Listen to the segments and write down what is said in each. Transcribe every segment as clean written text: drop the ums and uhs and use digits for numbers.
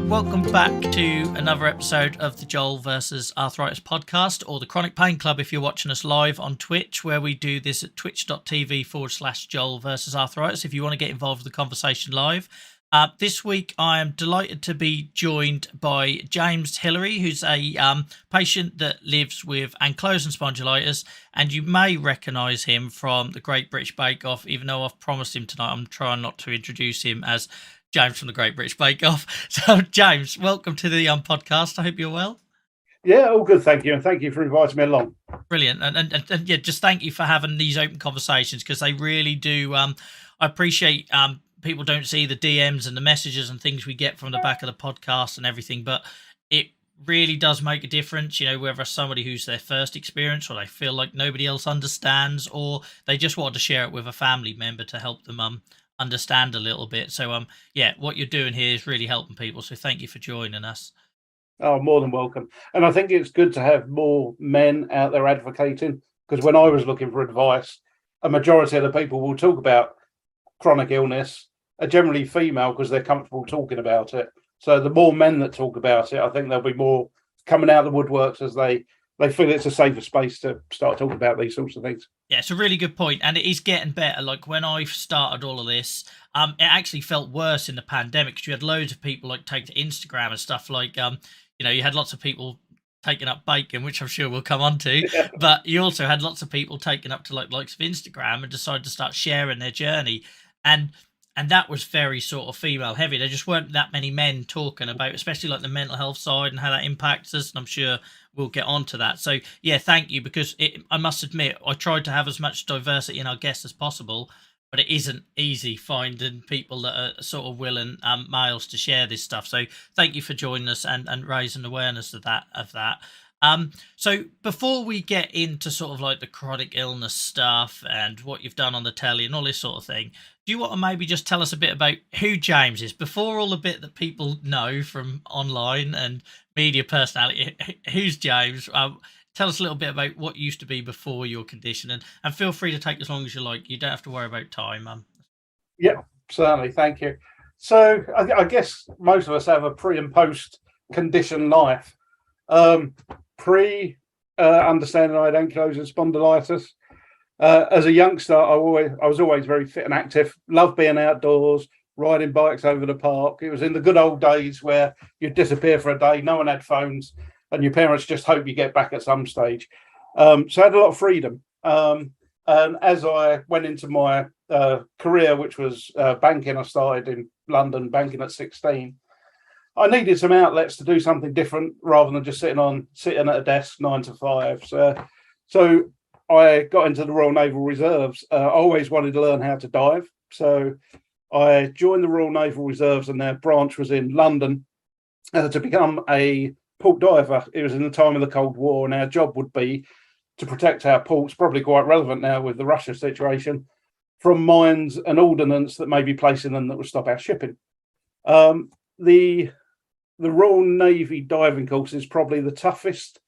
Welcome back to another episode of the Joel versus Arthritis podcast, or the Chronic Pain Club if you're watching us live on Twitch, where we do this at twitch.tv/Joel versus Arthritis if you want to get involved with the conversation live. This week I am delighted to be joined by James Hillery, who's a patient that lives with ankylosing spondylitis, and you may recognise him from the Great British Bake Off. Even though I've promised him tonight, I'm trying not to introduce him as James from the Great British Bake Off. So, James, welcome to the podcast. I hope you're well. Yeah, all good, thank you, and thank you for inviting me along. Brilliant, and yeah, just thank you for having these open conversations, because they really do. I appreciate people don't see the DMs and the messages and things we get from the back of the podcast and everything, but it really does make a difference. You know, whether somebody who's their first experience, or they feel like nobody else understands, or they just want to share it with a family member to help them understand a little bit. So yeah, what you're doing here is really helping people, so thank you for joining us. Oh, more than welcome. And I think it's good to have more men out there advocating, because when I was looking for advice, a majority of the people will talk about chronic illness are generally female because they're comfortable talking about it. So the more men that talk about it, I think there'll be more coming out of the woodworks as they feel it's a safer space to start talking about these sorts of things. Yeah, it's a really good point, and it is getting better. Like when I started all of this, it actually felt worse in the pandemic, because you had loads of people like take to Instagram and stuff like, you had lots of people taking up bacon, which I'm sure we'll come on to, yeah. But you also had lots of people taking up to likes of Instagram and decided to start sharing their journey, and that was very sort of female heavy. There just weren't that many men talking about, especially like the mental health side and how that impacts us. And I'm sure we'll get on to that. So yeah, thank you, because I must admit, I tried to have as much diversity in our guests as possible, but it isn't easy finding people that are sort of willing, males, to share this stuff. So thank you for joining us and raising awareness of that. So before we get into sort of like the chronic illness stuff and what you've done on the telly and all this sort of thing, do you want to maybe just tell us a bit about who James is, before all the bit that people know from online and media personality? Who's James? Tell us a little bit about what used to be before your condition, and feel free to take as long as you like. You don't have to worry about time. Yeah, certainly. Thank you. So I guess most of us have a pre and post condition life. Understanding I had ankylosing spondylitis. As a youngster, I was always very fit and active. Loved being outdoors, riding bikes over the park. It was in the good old days where you'd disappear for a day, no one had phones, and your parents just hope you get back at some stage. So I had a lot of freedom. And as I went into my career, which was banking, I started in London, banking at 16. I needed some outlets to do something different rather than just sitting at a desk 9 to 5. So I got into the Royal Naval Reserves. I always wanted to learn how to dive. So I joined the Royal Naval Reserves, and their branch was in London, to become a port diver. It was in the time of the Cold War, and our job would be to protect our ports, probably quite relevant now with the Russia situation, from mines and ordnance that may be placed in them that would stop our shipping. The Royal Navy diving course is probably the toughest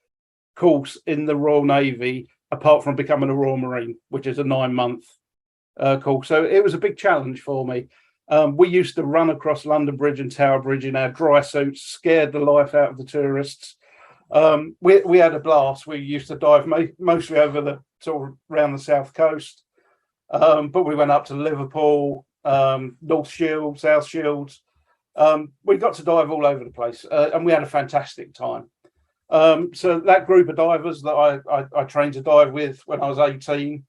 course in the Royal Navy, apart from becoming a Royal Marine, which is a 9-month course. So it was a big challenge for me. We used to run across London Bridge and Tower Bridge in our dry suits, scared the life out of the tourists. We had a blast. We used to dive mostly over the sort of around the south coast, but we went up to Liverpool, North Shields, South Shields. We got to dive all over the place, and we had a fantastic time. So that group of divers that I trained to dive with when I was 18,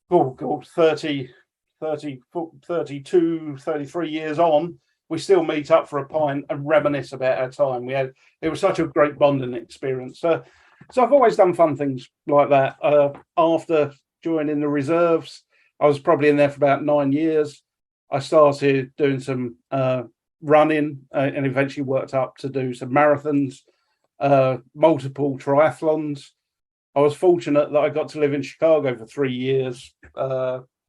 32, 33 years on, we still meet up for a pint and reminisce about our time. It was such a great bonding experience. So I've always done fun things like that. After joining the reserves, I was probably in there for about 9 years. I started doing some running and eventually worked up to do some marathons, multiple triathlons. I was fortunate that I got to live in Chicago for 3 years,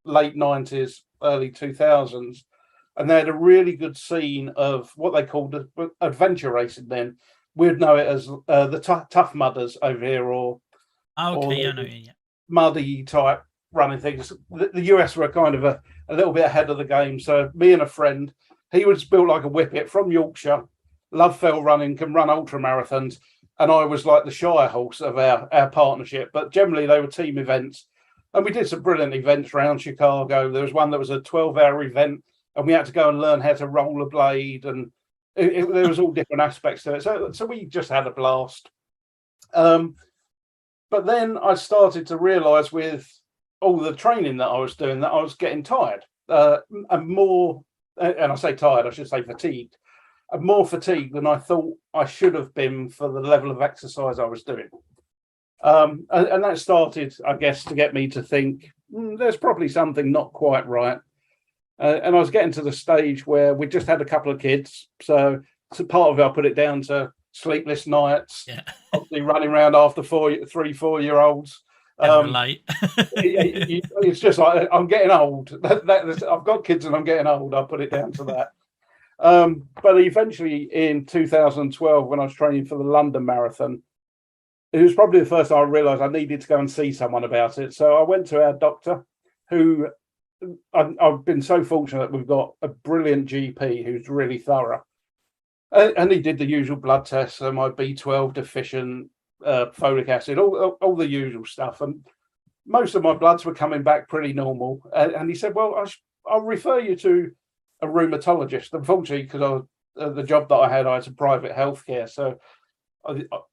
late 90s, early 2000s. And they had a really good scene of what they called adventure racing then. we'd know it as the tough mudders over here, or Okay, yeah, no, the yeah. muddy type running things. The US were kind of a little bit ahead of the game. So me and a friend, he was built like a whippet from Yorkshire, love fell running, can run ultra marathons, and I was like the shy horse of our partnership. But generally they were team events, and we did some brilliant events around Chicago. There was one that was a 12-hour event, and we had to go and learn how to roll a blade, and there was all different aspects to it. So we just had a blast. But then I started to realise with all the training that I was doing that I was getting tired, and more, and I say tired, I should say fatigued, and more fatigued than I thought I should have been for the level of exercise I was doing. And that started, I guess, to get me to think, there's probably something not quite right. And I was getting to the stage where we just had a couple of kids. So part of it, I put it down to sleepless nights, obviously running around after 3-4-year-olds. Relate. It's just like I'm getting old. I've got kids and I'm getting old. I'll put it down to that. But eventually in 2012, when I was training for the London Marathon, it was probably the first time I realised I needed to go and see someone about it. So I went to our doctor, who I've been so fortunate that we've got a brilliant GP who's really thorough. And he did the usual blood tests, so my B12 deficient, folic acid, all the usual stuff. And most of my bloods were coming back pretty normal. And he said, well, I'll refer you to a rheumatologist. Unfortunately, because the job that I had some private healthcare. So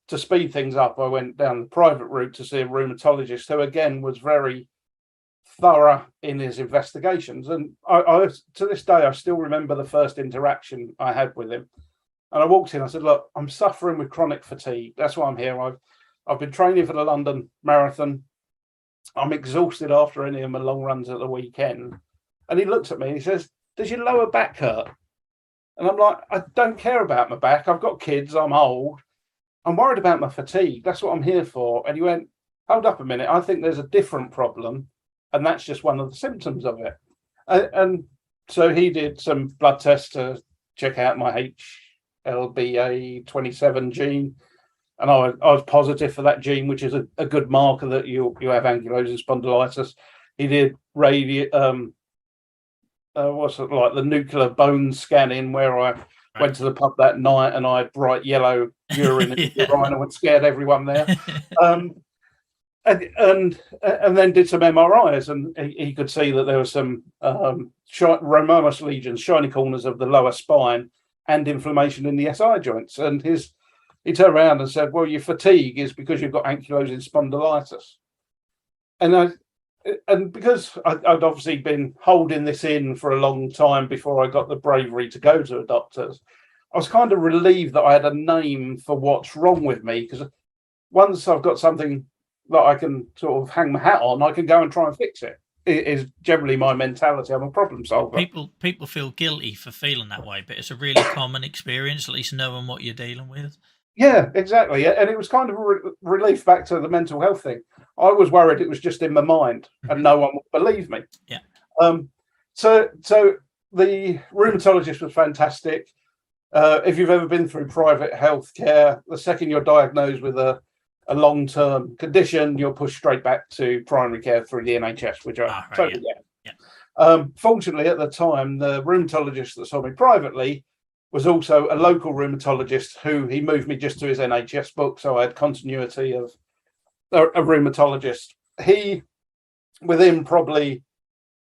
to speed things up, I went down the private route to see a rheumatologist who, again, was very thorough in his investigations. And I to this day, I still remember the first interaction I had with him. And I walked in, I said, look, I'm suffering with chronic fatigue. That's why I'm here. I've been training for the London Marathon. I'm exhausted after any of my long runs at the weekend. And he looked at me and he says, does your lower back hurt? And I'm like, I don't care about my back. I've got kids. I'm old. I'm worried about my fatigue. That's what I'm here for. And he went, hold up a minute. I think there's a different problem. And that's just one of the symptoms of it. And so he did some blood tests to check out my HLBA27 gene, and I was positive for that gene, which is a good marker that you have ankylosing spondylitis. He did what's it like, the nuclear bone scanning, where I went to the pub that night and I had bright yellow urine in the urina and scared everyone there. And then did some MRIs, and he could see that there were some Romamus lesions, shiny corners of the lower spine, and inflammation in the SI joints. And he turned around and said, well, your fatigue is because you've got ankylosing spondylitis. And because I'd obviously been holding this in for a long time before I got the bravery to go to a doctor's, I was kind of relieved that I had a name for what's wrong with me, because once I've got something that I can sort of hang my hat on, I can go and try and fix it. It is generally my mentality. I'm a problem solver. People feel guilty for feeling that way, but it's a really common experience, at least knowing what you're dealing with. Yeah, exactly. And it was kind of a relief back to the mental health thing. I was worried it was just in my mind and no one would believe me. Yeah. So the rheumatologist was fantastic. If you've ever been through private healthcare, the second you're diagnosed with a long-term condition, you're pushed straight back to primary care through the NHS, which I totally get. Yeah. Fortunately, at the time, the rheumatologist that saw me privately was also a local rheumatologist who he moved me just to his NHS book, so I had continuity of a rheumatologist. Within probably,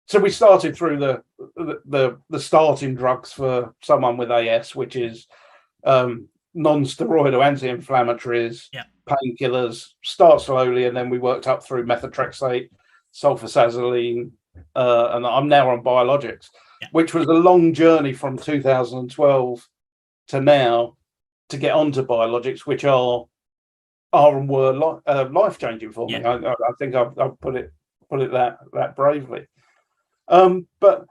so we started through the starting drugs for someone with AS, which is non-steroidal anti-inflammatories, painkillers, start slowly, and then we worked up through methotrexate, sulfasalazine, and I'm now on biologics, which was a long journey from 2012 to now to get onto biologics, which are and were life-changing for me. I think I've put it that bravely. But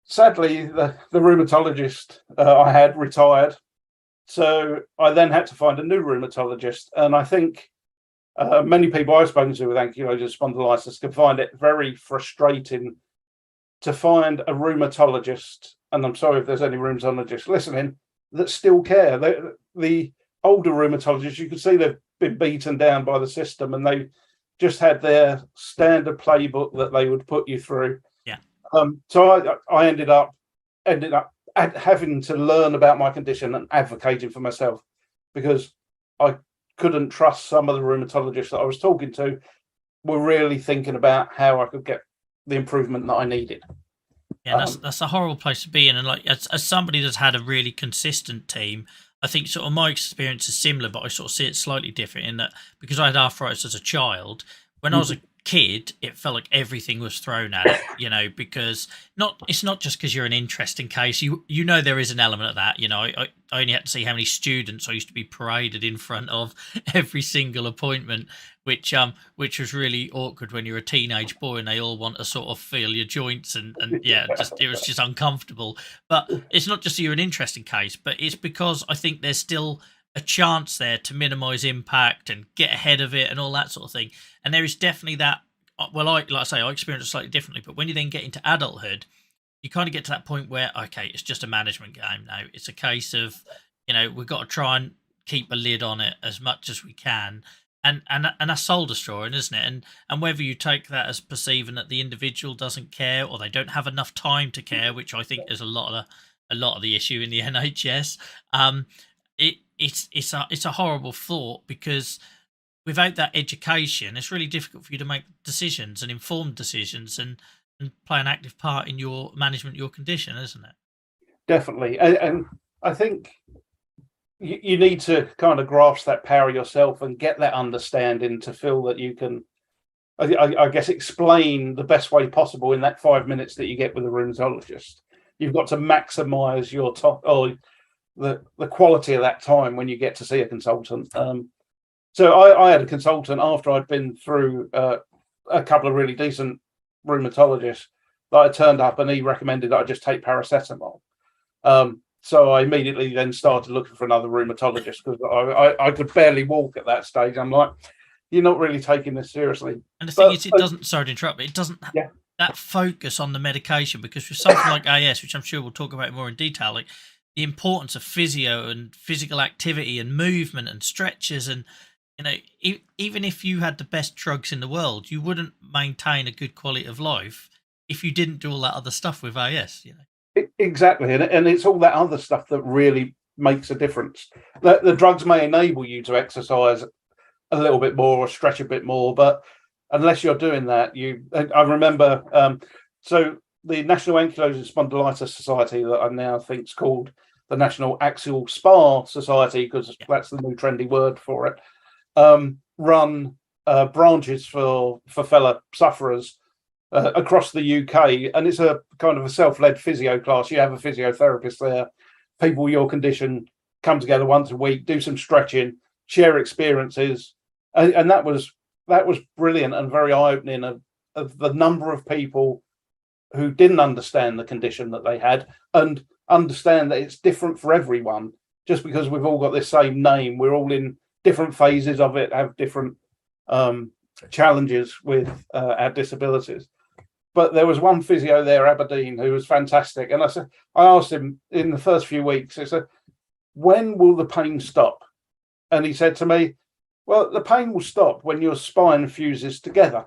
sadly, the rheumatologist I had retired. So I then had to find a new rheumatologist. And I think many people I've spoken to with ankylosing spondylitis can find it very frustrating to find a rheumatologist, and I'm sorry if there's any rheumatologists listening, that still care. The older rheumatologists, you could see they've been beaten down by the system, and they just had their standard playbook that they would put you through. Yeah. So I ended up having to learn about my condition and advocating for myself, because I couldn't trust some of the rheumatologists that I was talking to were really thinking about how I could get the improvement that I needed. Yeah, and that's a horrible place to be in. And like as somebody that's had a really consistent team, I think sort of my experience is similar, but I sort of see it slightly different in that because I had arthritis as a child, when I was a kid, it felt like everything was thrown at it, you know, because it's not just because you're an interesting case. You know there is an element of that. You know, I only had to see how many students I used to be paraded in front of every single appointment, which was really awkward when you're a teenage boy and they all want to sort of feel your joints and yeah, it was just uncomfortable. But it's not just that you're an interesting case, but it's because I think there's still a chance there to minimize impact and get ahead of it and all that sort of thing. And there is definitely that. Well, like I say, I experience it slightly differently, but when you then get into adulthood, you kind of get to that point where, okay, it's just a management game now. It's a case of, you know, we've got to try and keep a lid on it as much as we can. And that's soul destroying, isn't it? And whether you take that as perceiving that the individual doesn't care or they don't have enough time to care, which I think is a lot of the issue in the NHS. It's a horrible thought, because without that education, it's really difficult for you to make decisions and informed decisions and play an active part in your management of your condition, isn't it? Definitely. And I think you need to kind of grasp that power yourself and get that understanding to feel that you can, I guess, explain the best way possible in that 5 minutes that you get with a rheumatologist. You've got to maximize your the quality of that time when you get to see a consultant. So I had a consultant after I'd been through a couple of really decent rheumatologists that I turned up, and he recommended that I just take paracetamol. So I immediately then started looking for another rheumatologist, because I could barely walk at that stage. I'm like, you're not really taking this seriously. And the thing is, it doesn't, sorry to interrupt, but it doesn't have that focus on the medication, because with something like AS, which I'm sure we'll talk about more in detail, like the importance of physio and physical activity and movement and stretches, and you know, even if you had the best drugs in the world, you wouldn't maintain a good quality of life if you didn't do all that other stuff with AS, you know. Exactly, and it's all that other stuff that really makes a difference. The drugs may enable you to exercise a little bit more or stretch a bit more, but unless you're doing that, I remember, so the National Ankylosing Spondylitis Society, that I now think is called the National Axial Spar Society, because that's the new trendy word for it, run branches for fellow sufferers across the UK, and it's a kind of a self-led physio class. You have a physiotherapist there. People with your condition come together once a week, do some stretching, share experiences, and that was brilliant and very eye-opening of the number of people who didn't understand the condition that they had, and understand that it's different for everyone. Just because we've all got this same name, we're all in different phases of it, have different challenges with our disabilities. But there was one physio there, Aberdeen, who was fantastic. And I asked him in the first few weeks, I said, when will the pain stop? And he said to me, well, the pain will stop when your spine fuses together.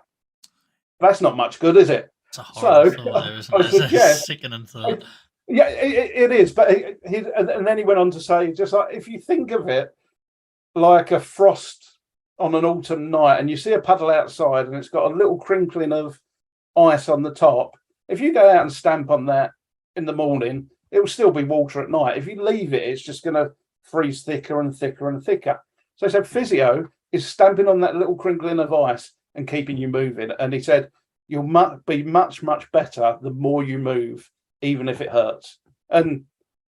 That's not much good, is it? It's a horrible thought, though, isn't it? Said, yeah, sickening thought. Yeah, it is. But and then he went on to say, just like, if you think of it like a frost on an autumn night, and you see a puddle outside and it's got a little crinkling of ice on the top, if you go out and stamp on that in the morning, it will still be water at night. If you leave it, it's just going to freeze thicker and thicker and thicker. So he said physio is stamping on that little crinkling of ice and keeping you moving. And he said you'll be much, much better the more you move, even if it hurts. And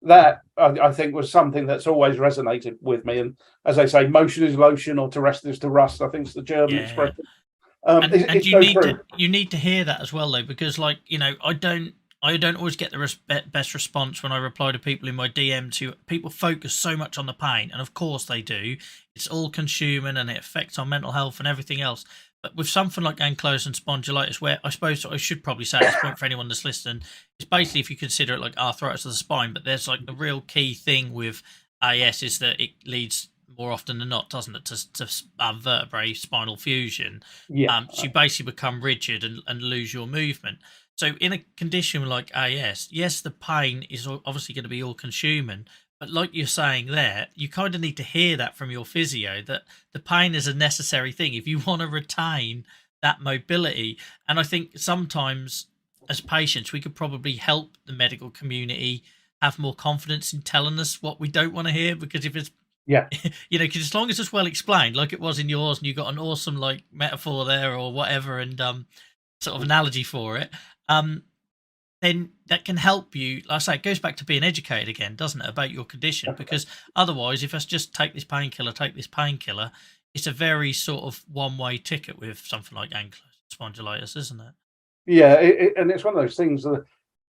that, I think, was something that's always resonated with me. And as they say, motion is lotion, or to rest is to rust. I think it's the German expression. And you need to hear that as well, though, because, like, you know, I don't always get the best response when I reply to people in my DMs. Who people focus so much on the pain, and of course they do. It's all consuming, and it affects our mental health and everything else. But with something like ankylosing spondylitis, where I suppose I should probably say at this point for anyone that's listening, it's basically, if you consider it like arthritis of the spine, but there's like the real key thing with AS is that it leads more often than not, doesn't it? To vertebrae spinal fusion, Yeah, so you basically become rigid and lose your movement. So in a condition like AS, yes, the pain is obviously going to be all consuming, but like you're saying there, you kind of need to hear that from your physio that the pain is a necessary thing if you want to retain that mobility. And I think sometimes as patients, we could probably help the medical community have more confidence in telling us what we don't want to hear, because if it's yeah, because as long as it's well explained, like it was in yours, and you got an awesome like metaphor there or whatever, and sort of analogy for it, um, then that can help you. Like I say, it goes back to being educated again, doesn't it, about your condition? definitely. Because otherwise, if it's just take this painkiller, it's a very sort of one-way ticket with something like ankylosing spondylitis, isn't it? Yeah, and it's one of those things.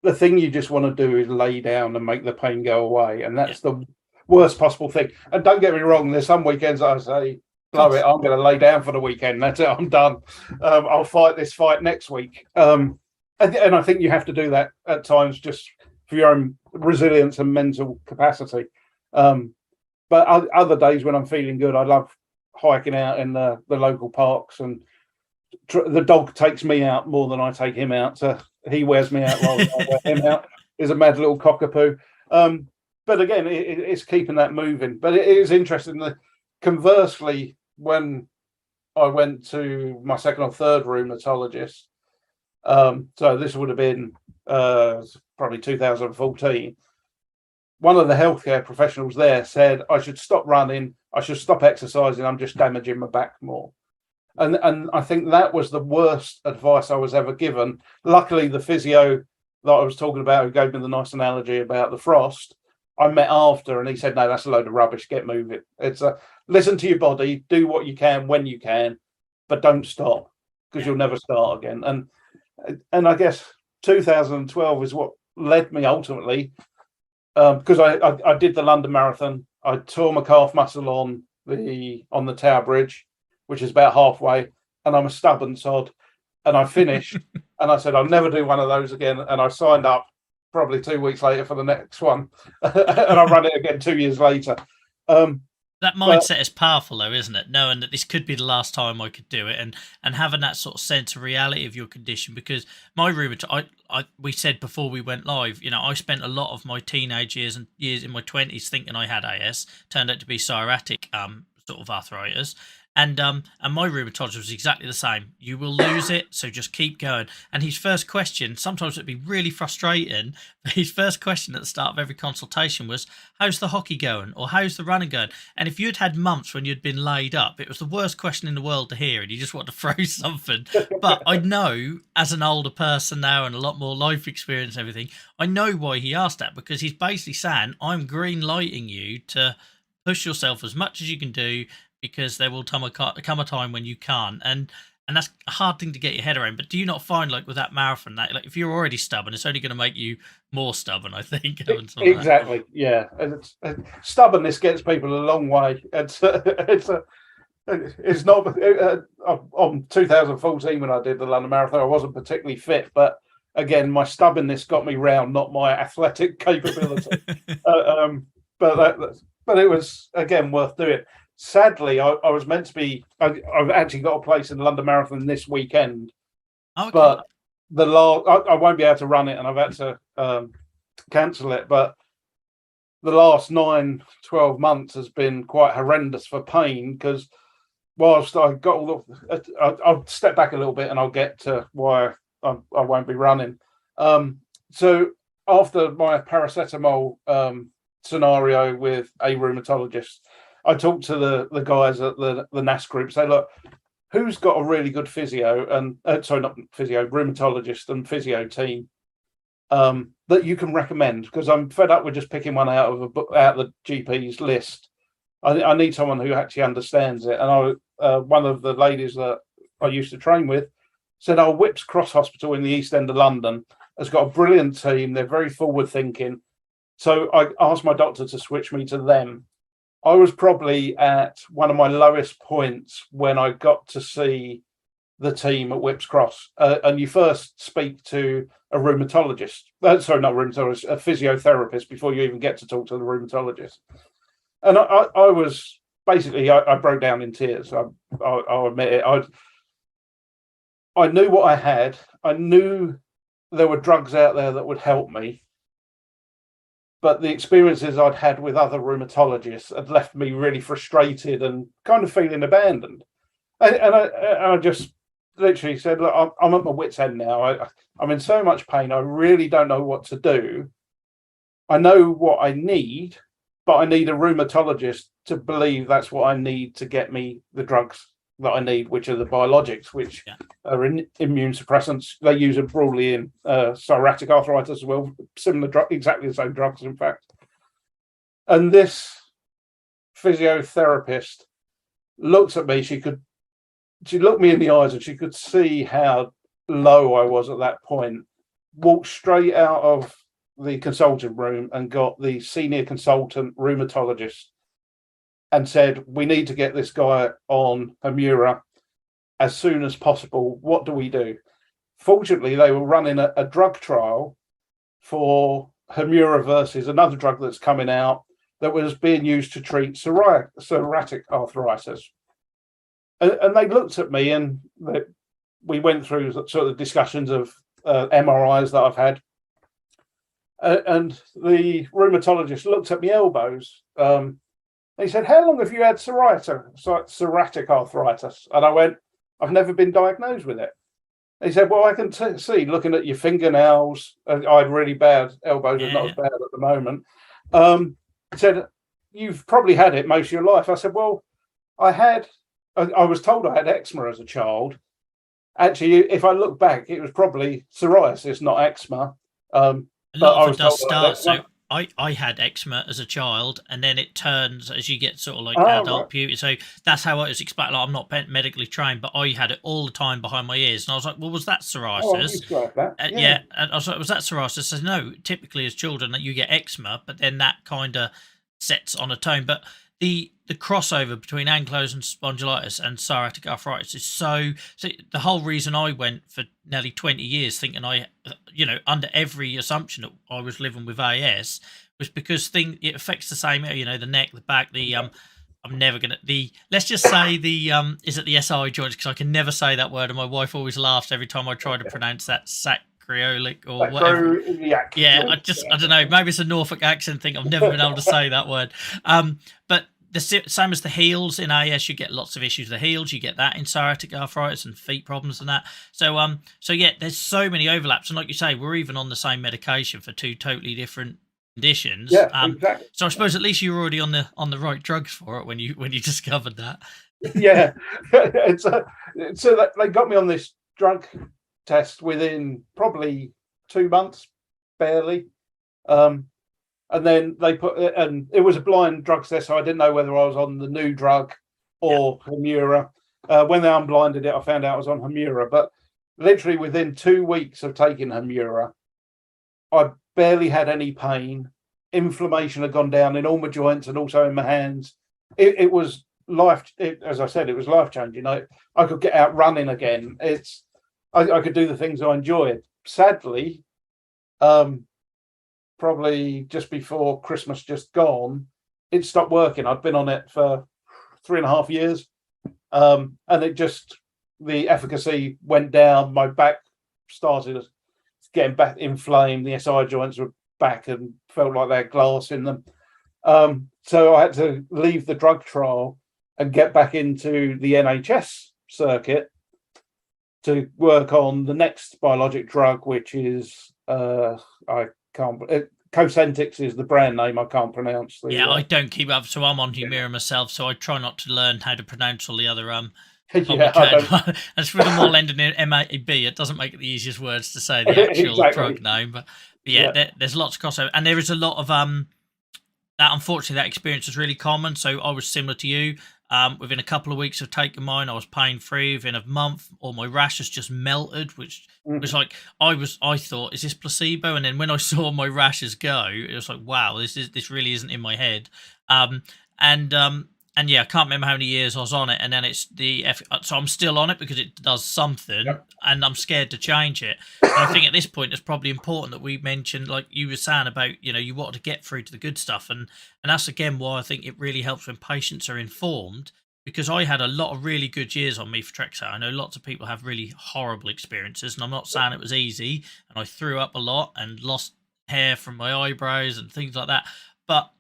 The thing you just want to do is lay down and make the pain go away, and Yeah, that's the worst possible thing. And don't get me wrong, there's some weekends I say, of blow it, course. I'm going to lay down for the weekend. That's it, I'm done. I'll fight this fight next week. And I think you have to do that at times just for your own resilience and mental capacity. But other days when I'm feeling good, I love hiking out in the local parks, and the dog takes me out more than I take him out. So he wears me out rather than I wear him out. He's a mad little cockapoo. But again, it's keeping that moving. But it is interesting that conversely, when I went to my second or third rheumatologist, so this would have been probably 2014. One of the healthcare professionals there said I should stop running, I should stop exercising. I'm just damaging my back more. And I think that was the worst advice I was ever given. Luckily, the physio that I was talking about, who gave me the nice analogy about the frost, I met after, and he said, "No, that's a load of rubbish. Get moving. It's a listen to your body, do what you can when you can, but don't stop, because Yeah. you'll never start again." And I guess 2012 is what led me ultimately, because I did the London Marathon. I tore my calf muscle on the Tower Bridge, which is about halfway, and I'm a stubborn sod. And I finished, and I said I'll never do one of those again. And I signed up probably 2 weeks later for the next one, and I ran it again 2 years later. That But mindset is powerful, though, isn't it? Knowing that this could be the last time I could do it, and having that sort of sense of reality of your condition. Because my rheumatoid, we said before we went live, I spent a lot of my teenage years and years in my 20s thinking I had AS. Turned out to be psoriatic sort of arthritis. And my rheumatologist was exactly the same. You will lose it, so just keep going. And his first question, sometimes it'd be really frustrating, but his first question at the start of every consultation was, "How's the hockey going?" or "How's the running going?" And if you'd had months when you'd been laid up, it was the worst question in the world to hear, and you just want to throw something. But I know, as an older person now and a lot more life experience and everything, I know why he asked that, because he's basically saying, "I'm green lighting you to push yourself as much as you can do, because there will come a time when you can't." And that's a hard thing to get your head around. But do you not find, like with that marathon, that like if you're already stubborn, it's only going to make you more stubborn, I think, having something like that. exactly, yeah. And stubbornness gets people a long way. It's not on 2014 when I did the London Marathon. I wasn't particularly fit, but again, my stubbornness got me round, not my athletic capability. But it was again worth doing. Sadly, I was meant to be. I've actually got a place in the London Marathon this weekend, Okay. but I won't be able to run it, and I've had to cancel it. But the last 9, 12 months has been quite horrendous for pain, because whilst I got all of, I'll step back a little bit and I'll get to why I won't be running. So after my paracetamol scenario with a rheumatologist, I talked to the guys at the NAS group, say, look, who's got a really good physio and sorry, not physio, rheumatologist and physio team that you can recommend? Because I'm fed up with just picking one out of the GP's list. I need someone who actually understands it. And one of the ladies that I used to train with said, "Oh, Whipps Cross Hospital in the East End of London has got a brilliant team. They're very forward thinking." So I asked my doctor to switch me to them. I was probably at one of my lowest points when I got to see the team at Whipps Cross. And you first speak to a rheumatologist. Sorry, not a rheumatologist, a physiotherapist before you even get to talk to the rheumatologist. And I was basically I broke down in tears. I'll admit it. I knew what I had. I knew there were drugs out there that would help me, but the experiences I'd had with other rheumatologists had left me really frustrated and kind of feeling abandoned. And I just literally said, look, I'm at my wit's end now. I'm in so much pain. I really don't know what to do. I know what I need, but I need a rheumatologist to believe that's what I need to get me the drugs that I need, which are the biologics, which are immune suppressants. They use them broadly in psoriatic arthritis as well, similar drug, exactly the same drugs, in fact. And this physiotherapist looked at me. She looked me in the eyes and she could see how low I was at that point. Walked straight out of the consulting room and got the senior consultant rheumatologist and said, we need to get this guy on Humira as soon as possible. What do we do? Fortunately, they were running a drug trial for Humira versus another drug that's coming out that was being used to treat psoriatic arthritis. And they looked at me and we went through sort of discussions of MRIs that I've had. And the rheumatologist looked at my elbows. He said, how long have you had psoriatic arthritis? And I went, I've never been diagnosed with it. He said, well, I can see, looking at your fingernails, I had really bad elbows, and not as bad at the moment. He said, you've probably had it most of your life. I said, well, I was told I had eczema as a child. Actually, if I look back, it was probably psoriasis, not eczema. A lot of it does start. So I had eczema as a child, and then it turns as you get sort of like adult puberty. So that's how I was expecting. Like, I'm not medically trained, but I had it all the time behind my ears, and I was like, "Well, was that psoriasis?" Yeah, and I was like, "Was that psoriasis?" I said, "No." Typically, as children, that you get eczema, but then that kind of sets on a tone. But the crossover between ankylosing spondylitis and psoriatic arthritis is so the whole reason I went for nearly 20 years thinking under every assumption that I was living with AS was because it affects the same area, the neck, the back, I'm never gonna let's just say is it the SI joints, because I can never say that word and my wife always laughs every time I try to pronounce that sacroiliac or whatever. Yeah, I don't know, maybe it's a Norfolk accent thing. I've never been able to say that word. But the same as the heels in AS, you get lots of issues with the heels. You get that in psoriatic arthritis and feet problems and that. So yeah, there's so many overlaps. And like you say, we're even on the same medication for two totally different conditions. Yeah, exactly. So I suppose at least you were already on the right drugs for it when you discovered that. Yeah, so they got me on this drug test within probably 2 months, barely. And then and it was a blind drug test, so I didn't know whether I was on the new drug or Humira. When they unblinded it, I found out I was on Humira. But literally within 2 weeks of taking Humira, I barely had any pain. Inflammation had gone down in all my joints and also in my hands. It was as I said, it was life changing. I could get out running again. I could do the things I enjoyed. Sadly, probably just before Christmas just gone, it stopped working. I'd been on it for 3.5 years. And the efficacy went down. My back started getting back inflamed. The SI joints were back and felt like they had glass in them. So I had to leave the drug trial and get back into the NHS circuit to work on the next biologic drug, which is Contestant is the brand name. I can't pronounce. I don't keep up, so I'm on Humira myself, so I try not to learn how to pronounce all the other and for them all ending in MAB, it doesn't make it the easiest words to say the actual drug name. But there's lots of crossover, and there is a lot of that. Unfortunately, that experience is really common. So I was similar to you. Within a couple of weeks of taking mine, I was pain free. Within a month, all my rashes just melted, which was like I thought, is this placebo? And then when I saw my rashes go, it was like, wow, this really isn't in my head. And yeah, I can't remember how many years I was on it, and then so I'm still on it because it does something, Yep. and I'm scared to change it. And I think at this point it's probably important that we mention, like you were saying about, you want to get through to the good stuff, and that's again why I think it really helps when patients are informed. Because I had a lot of really good years on methotrexate. I know lots of people have really horrible experiences, and I'm not saying it was easy. And I threw up a lot and lost hair from my eyebrows and things like that. But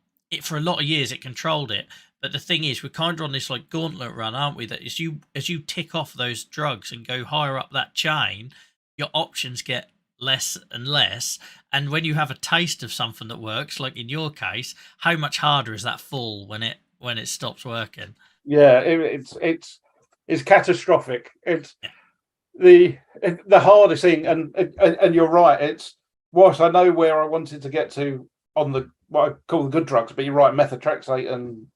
for a lot of years it controlled it. But the thing is, we're kind of on this like gauntlet run, aren't we? That as you tick off those drugs and go higher up that chain, your options get less and less. And when you have a taste of something that works, like in your case, how much harder is that fall when it stops working? Yeah, it's catastrophic. It's Yeah. the hardest thing, and you're right. It's whilst I know where I wanted to get to on the what I call the good drugs, but you're right. Methotrexate and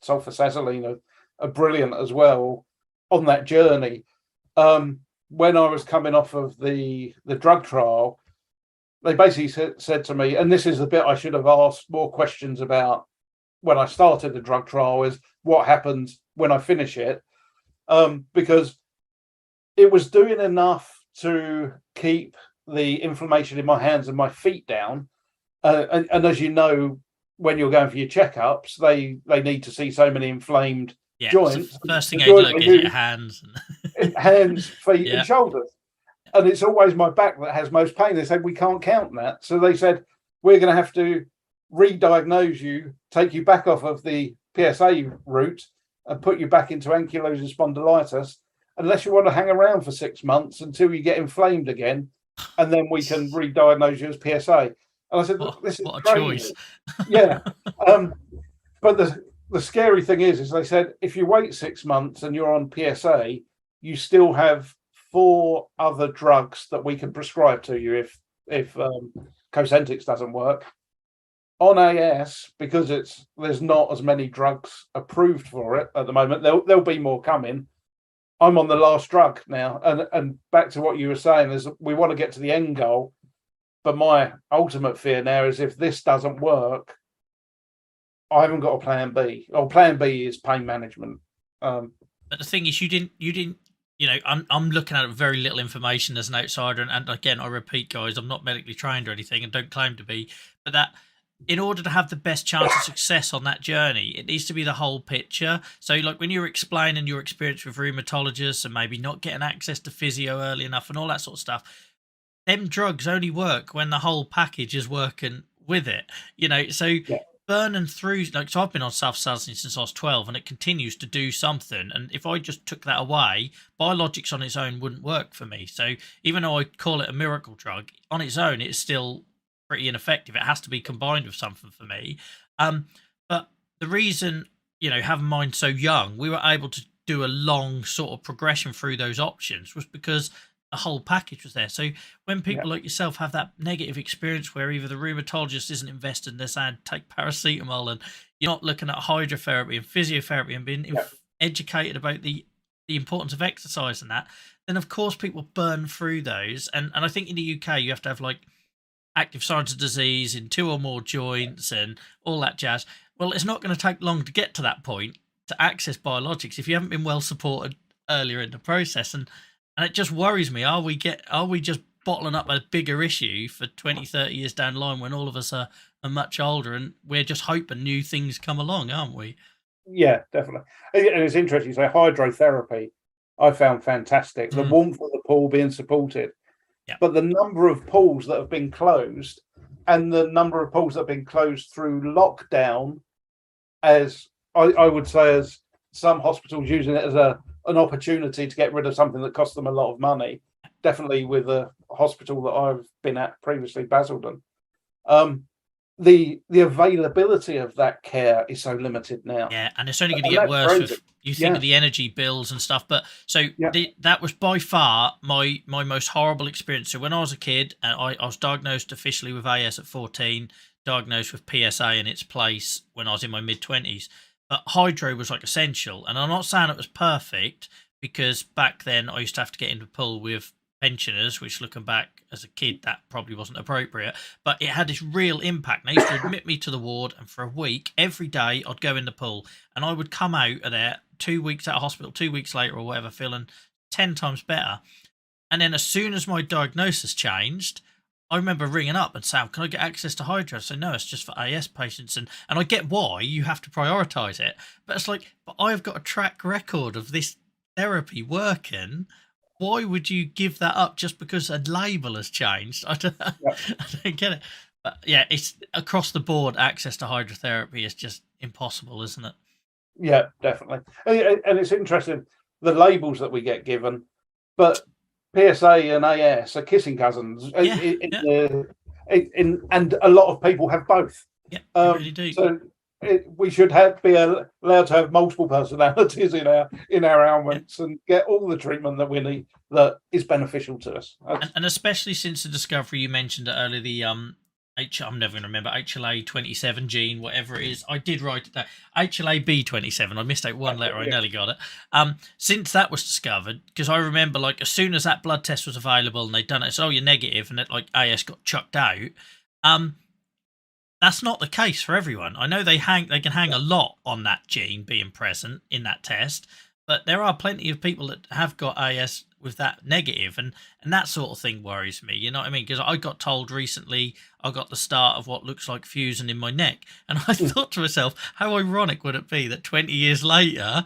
sulfasalazine are brilliant as well on that journey. When I was coming off of the drug trial, they basically said to me, and this is the bit I should have asked more questions about when I started the drug trial, is what happens when I finish it, because it was doing enough to keep the inflammation in my hands and my feet down. And as you know, when you're going for your checkups, they need to see so many inflamed Yeah. joints. First thing The I'd joint look they is your use hands. hands, feet, Yeah. and shoulders. And it's always my back that has most pain. They said, we can't count that. So they said, we're going to have to re-diagnose you, take you back off of the PSA route and put you back into ankylosing spondylitis, unless you want to hang around for 6 months until you get inflamed again, and then we can re-diagnose you as PSA. And I said, this is What a crazy. choice. Yeah. But the scary thing is they said, if you wait 6 months and you're on PSA, you still have 4 other drugs that we can prescribe to you if Cosentyx doesn't work. On AS, because there's not as many drugs approved for it at the moment. There'll be more coming. I'm on the last drug now, and back to what you were saying is we want to get to the end goal, but my ultimate fear now is if this doesn't work, I haven't got a plan B. Or plan B is pain management. But the thing is, you didn't. I'm looking at very little information as an outsider, and again, I repeat, guys, I'm not medically trained or anything, and don't claim to be. But that, in order to have the best chance of success on that journey, it needs to be the whole picture. So, like when you're explaining your experience with rheumatologists and maybe not getting access to physio early enough and all that sort of stuff, them drugs only work when the whole package is working with it. So. Yeah. Burning through, like, so I've been on sulfasalazine since I was 12 and it continues to do something, and if I just took that away, biologics on its own wouldn't work for me. So even though I call it a miracle drug, on its own it's still pretty ineffective. It has to be combined with something for me. But the reason, having mine so young, we were able to do a long sort of progression through those options was because the whole package was there. So when people like yourself have that negative experience where either the rheumatologist isn't invested, they're saying take paracetamol, and you're not looking at hydrotherapy and physiotherapy and being educated about the importance of exercise and that, then of course people burn through those. And I think in the UK you have to have like active signs of disease in 2 or more joints and all that jazz. Well, it's not going to take long to get to that point to access biologics if you haven't been well supported earlier in the process. And it just worries me. Are we just bottling up a bigger issue for 20, 30 years down the line when all of us are much older, and we're just hoping new things come along, aren't we? Yeah, definitely. And it's interesting. So hydrotherapy, I found fantastic. The warmth of the pool being supported, but the number of pools that have been closed and the number of pools that have been closed through lockdown, as I would say, as some hospitals using it as an opportunity to get rid of something that cost them a lot of money. Definitely with a hospital that I've been at previously, Basildon. The availability of that care is so limited now. Yeah, and it's only going to get worse with, you think Yeah. of the energy bills and stuff. But so Yeah. that was by far my most horrible experience. So when I was a kid, and I was diagnosed officially with AS at 14, diagnosed with PSA in its place when I was in my mid-20s. But hydro was like essential, and I'm not saying it was perfect, because back then I used to have to get into the pool with pensioners, which looking back as a kid, that probably wasn't appropriate, but it had this real impact. And they used to admit me to the ward, and for a week, every day I'd go in the pool, and I would come out of there 2 weeks out of hospital, 2 weeks later or whatever, feeling 10 times better. And then as soon as my diagnosis changed, I remember ringing up and saying, "Can I get access to hydro?" So no, it's just for AS patients, and I get why you have to prioritise it, but it's like, but I've got a track record of this therapy working. Why would you give that up just because a label has changed? I don't, I don't get it. But yeah, it's across the board. Access to hydrotherapy is just impossible, isn't it? Yeah, definitely. And it's interesting, the labels that we get given, but PSA and AS are kissing cousins. Yeah, And a lot of people have both. yeah, you really do. So we should be allowed to have multiple personalities in our ailments and get all the treatment that we need that is beneficial to us. And especially since the discovery you mentioned earlier, the I'm never going to remember, HLA-27 gene, whatever it is. I did write it down. HLA-B27. I missed out one letter. I nearly got it. Since that was discovered, because I remember, like, as soon as that blood test was available and they'd done it, it's, "Oh, you're negative," and it, like, AS got chucked out. That's not the case for everyone. I know they can hang a lot on that gene being present in that test, but there are plenty of people that have got AS with that negative, and that sort of thing worries me. You know what I mean? Because I got told recently I got the start of what looks like fusion in my neck, and I thought to myself, how ironic would it be that 20 years later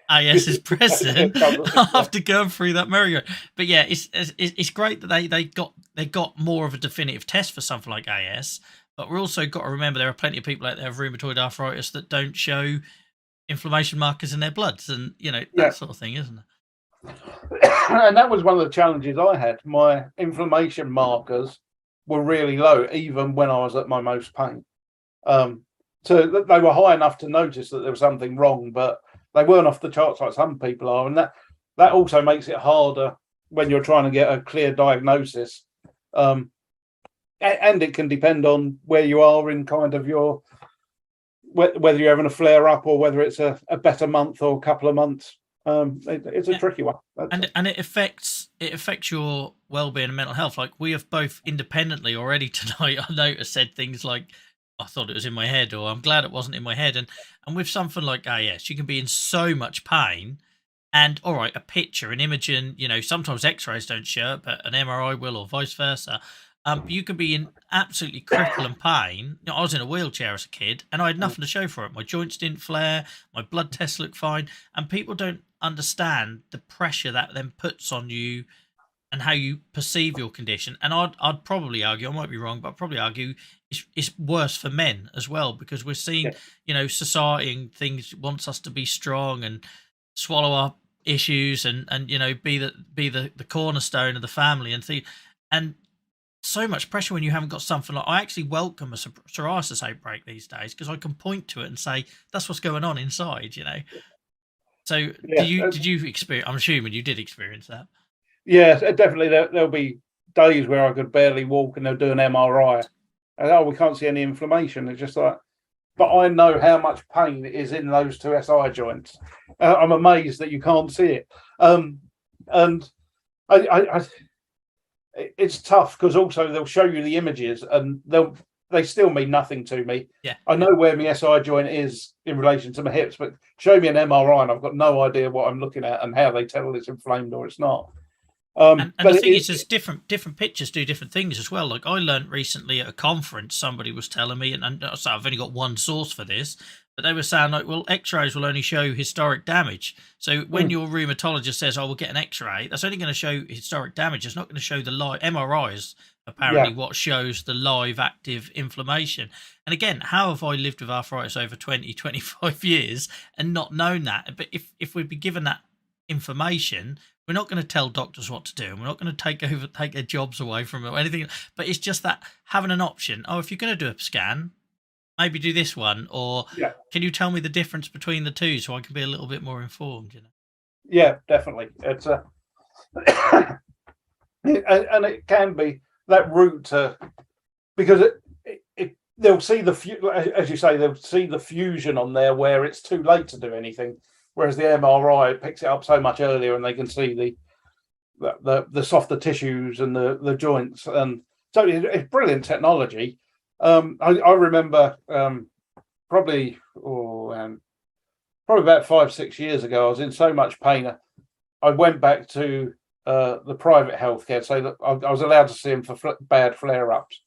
AS is present after going through that merry-go. But yeah, it's great that they got more of a definitive test for something like AS. But we're also got to remember there are plenty of people out there with rheumatoid arthritis that don't show inflammation markers in their bloods, and that sort of thing, isn't it? And that was one of the challenges I had. My inflammation markers were really low, even when I was at my most pain. So they were high enough to notice that there was something wrong, but they weren't off the charts like some people are. And that also makes it harder when you're trying to get a clear diagnosis. And it can depend on where you are in kind of whether you're having a flare up or whether it's a better month or a couple of months. It's a tricky one, and it affects your well-being and mental health. Like, we have both independently already tonight, I noticed, said things like, "I thought it was in my head," or "I'm glad it wasn't in my head." And with something like AS, you can be in so much pain, and all right, a picture, an imaging, sometimes X-rays don't show it, but an MRI will, or vice versa. You can be in absolutely crippling pain. I was in a wheelchair as a kid, and I had nothing to show for it. My joints didn't flare, my blood tests looked fine, and people don't understand the pressure that then puts on you and how you perceive your condition. And I'd probably argue, I might be wrong, but I'd probably argue it's worse for men as well, because we're seeing, society and things wants us to be strong and swallow our issues and be the cornerstone of the family and so much pressure when you haven't got something like. I actually welcome a psoriasis outbreak these days because I can point to it and say that's what's going on inside. So did you experience? I'm assuming you did experience that. Yeah, definitely. There'll be days where I could barely walk, and they'll do an MRI, and we can't see any inflammation. It's just like, but I know how much pain is in those two SI joints. I'm amazed that you can't see it. And it's tough because also they'll show you the images, and they still mean nothing to me. Yeah, I know where my SI joint is in relation to my hips, but show me an MRI, and I've got no idea what I'm looking at and how they tell it's inflamed or it's not. And the thing is, there's different pictures do different things as well. Like, I learned recently at a conference, somebody was telling me, and so I've only got one source for this, but they were saying, like, well, X-rays will only show historic damage. So when your rheumatologist says, "Oh, we'll get an X-ray," that's only going to show historic damage. It's not going to show the live MRIs. Apparently, what shows the live active inflammation. And again, how have I lived with arthritis over 20, 25 years and not known that? But if we'd be given that information, we're not going to tell doctors what to do, and we're not going to take their jobs away from it or anything. But it's just that having an option. Oh, if you're going to do a scan, maybe do this one, or can you tell me the difference between the two so I can be a little bit more informed? Yeah, definitely. It's and it can be that route to, because they'll see as you say, they'll see the fusion on there where it's too late to do anything. Whereas the MRI picks it up so much earlier, and they can see the softer tissues and the joints, and so it's brilliant technology. I remember probably about 5-6 years ago, I was in so much pain. I went back to the private healthcare, so that I was allowed to see them for bad flare-ups.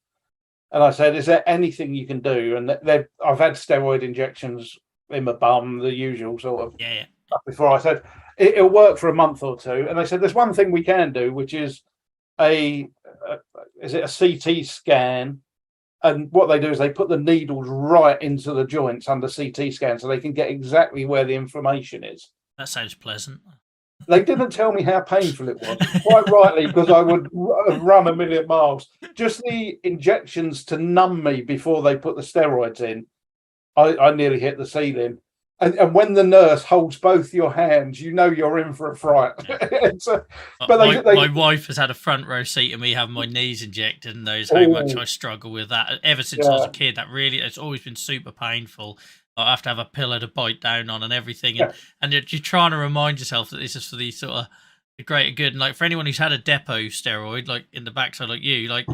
And I said, "Is there anything you can do?" And I've had steroid injections in my bum, the usual sort of stuff before. I said, "It'll work for a month or two." And they said, "There's one thing we can do, which is a CT scan." And what they do is they put the needles right into the joints under CT scan, so they can get exactly where the inflammation is. That sounds pleasant. They didn't tell me how painful it was, quite rightly, because I would run a million miles. Just the injections to numb me before they put the steroids in, I nearly hit the ceiling. And when the nurse holds both your hands, you know you're in for a fright. My wife has had a front row seat of me having my knees injected, and knows how much I struggle with that. Ever since I was a kid, it's always been super painful. I have to have a pillow to bite down on and everything. And you're trying to remind yourself that this is for the sort of the greater good. And like for anyone who's had a depot steroid, like in the backside, like you, like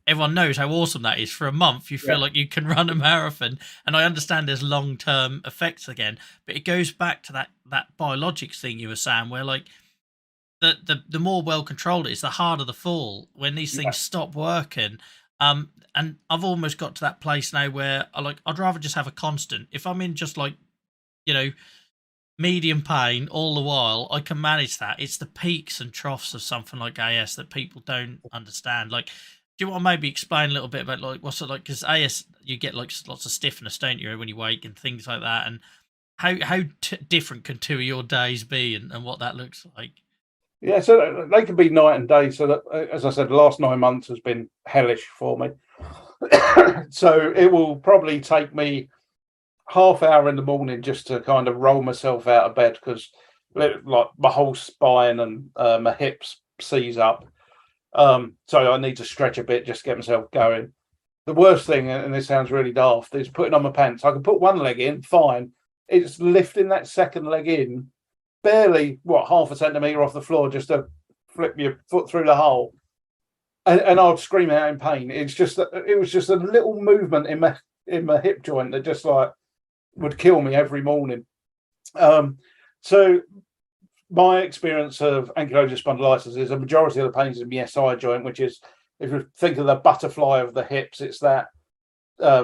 everyone knows how awesome that is. For a month, you feel like you can run a marathon. And I understand there's long-term effects again, but it goes back to that biologics thing you were saying, where like the more well controlled it is, the harder the fall when these things stop working. And I've almost got to that place now where I'd rather just have a constant. If I'm in just like, medium pain all the while, I can manage that. It's the peaks and troughs of something like AS that people don't understand. Like, do you want to maybe explain a little bit about like what's it like? Because AS, you get like lots of stiffness, don't you, when you wake and things like that. And how different can 2 of your days be, and what that looks like? Yeah, so they can be night and day. So that, as I said, the last 9 months has been hellish for me. So it will probably take me half hour in the morning just to kind of roll myself out of bed, because like my whole spine and my hips seize up. So I need to stretch a bit just to get myself going. The worst thing, and this sounds really daft, is putting on my pants. I can put one leg in, fine. It's lifting that second leg in, barely half a centimetre off the floor, just to flip your foot through the hole. And I'd scream out in pain. It was just a little movement in my hip joint that just like would kill me every morning. So my experience of ankylosing spondylitis is a majority of the pain is in the SI joint, which is, if you think of the butterfly of the hips, it's that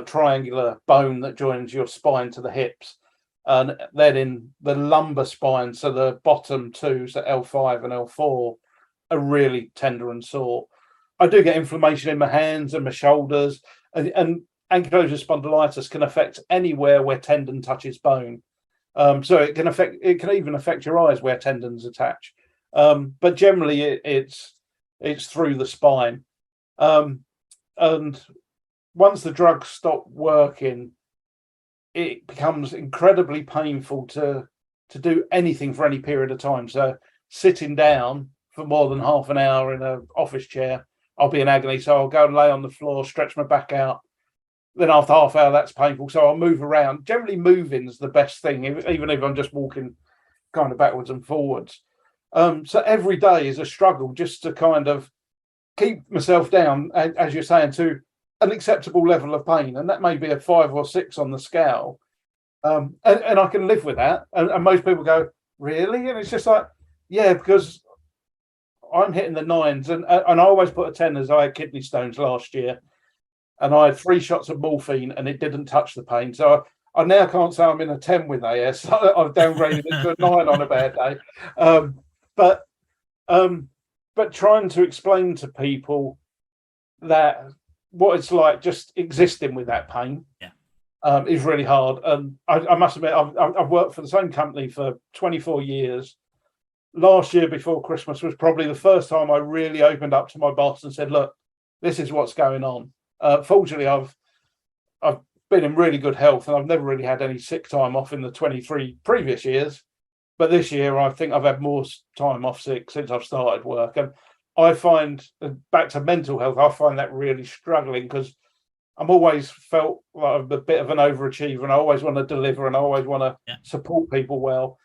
triangular bone that joins your spine to the hips. And then in the lumbar spine, so the bottom two, so L5 and L4, are really tender and sore. I do get inflammation in my hands and my shoulders, and ankylosing spondylitis can affect anywhere where tendon touches bone. So it can even affect your eyes where tendons attach. But generally it's through the spine. And once the drugs stop working, it becomes incredibly painful to do anything for any period of time. So sitting down for more than half an hour in an office chair, I'll be in agony. So I'll go and lay on the floor, stretch my back out. Then after half hour, that's painful. So I'll move around. Generally, moving's the best thing, even if I'm just walking kind of backwards and forwards. So every day is a struggle just to kind of keep myself down, as you're saying, to an acceptable level of pain. And that may be a 5 or 6 on the scale. And I can live with that. And most people go, really? And it's just like, yeah, because I'm hitting the 9s. And I always put a 10 as I had kidney stones last year. And I had 3 shots of morphine and it didn't touch the pain. So I now can't say I'm in a 10 with AS. I've downgraded it to a 9 on a bad day. But trying to explain to people that what it's like just existing with that pain is really hard. And I must admit, I've worked for the same company for 24 years. Last year before Christmas was probably the first time I really opened up to my boss and said, look, this is what's going on. Fortunately, I've been in really good health and I've never really had any sick time off in the 23 previous years. But this year, I think I've had more time off sick since I've started work. And I find, back to mental health, I find that really struggling, because I'm always felt like I'm a bit of an overachiever and I always want to deliver and I always want to support people well.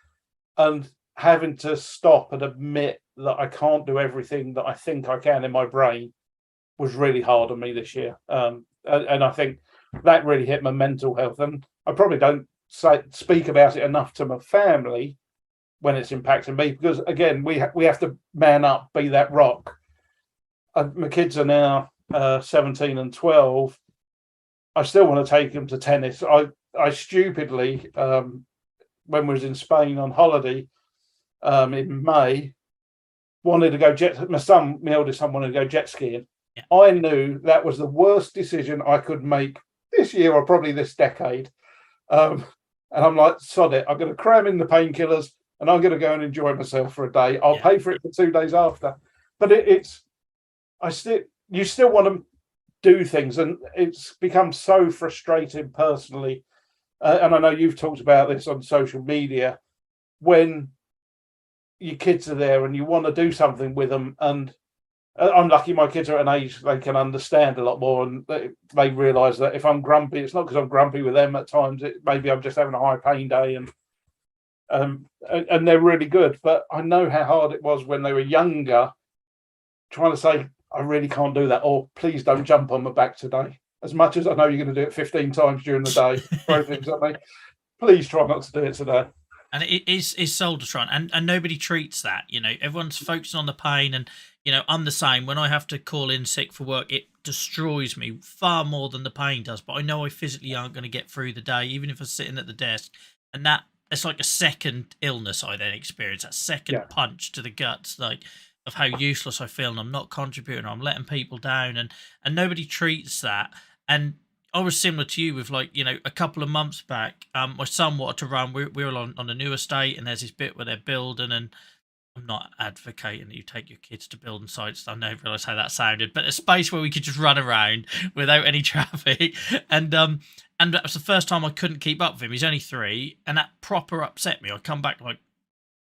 And having to stop and admit that I can't do everything that I think I can in my brain was really hard on me this year. And I think that really hit my mental health. And I probably don't speak about it enough to my family when it's impacting me, because again, we have to man up, be that rock. My kids are now 17 and 12. I still want to take them to tennis. I stupidly, when we was in Spain on holiday in May, wanted to go my eldest son wanted to go jet skiing. Yeah. I knew that was the worst decision I could make this year or probably this decade. And I'm like, sod it. I'm going to cram in the painkillers and I'm going to go and enjoy myself for a day. I'll pay for it for 2 days after. But you still want to do things, and it's become so frustrating personally. And I know you've talked about this on social media, when your kids are there and you want to do something with them. And I'm lucky my kids are at an age they can understand a lot more, and they realise that if I'm grumpy, it's not because I'm grumpy with them at times. Maybe I'm just having a high pain day, and they're really good. But I know how hard it was when they were younger, trying to say, I really can't do that, or please don't jump on my back today. As much as I know you're going to do it 15 times during the day, throw things at me, please try not to do it today. And it is soul destroying, and nobody treats that. Everyone's focusing on the pain, and I'm the same. When I have to call in sick for work, it destroys me far more than the pain does. But I know I physically aren't going to get through the day, even if I'm sitting at the desk, and that it's like a second illness I then experience, that second punch to the guts, like of how useless I feel, and I'm not contributing, I'm letting people down, and nobody treats that. And I was similar to you with, like, a couple of months back, my son wanted to run. We were on a new estate, and there's this bit where they're building, and I'm not advocating that you take your kids to building sites. I never realised how that sounded, but a space where we could just run around without any traffic. And that was the first time I couldn't keep up with him. He's only 3, and that proper upset me. I come back like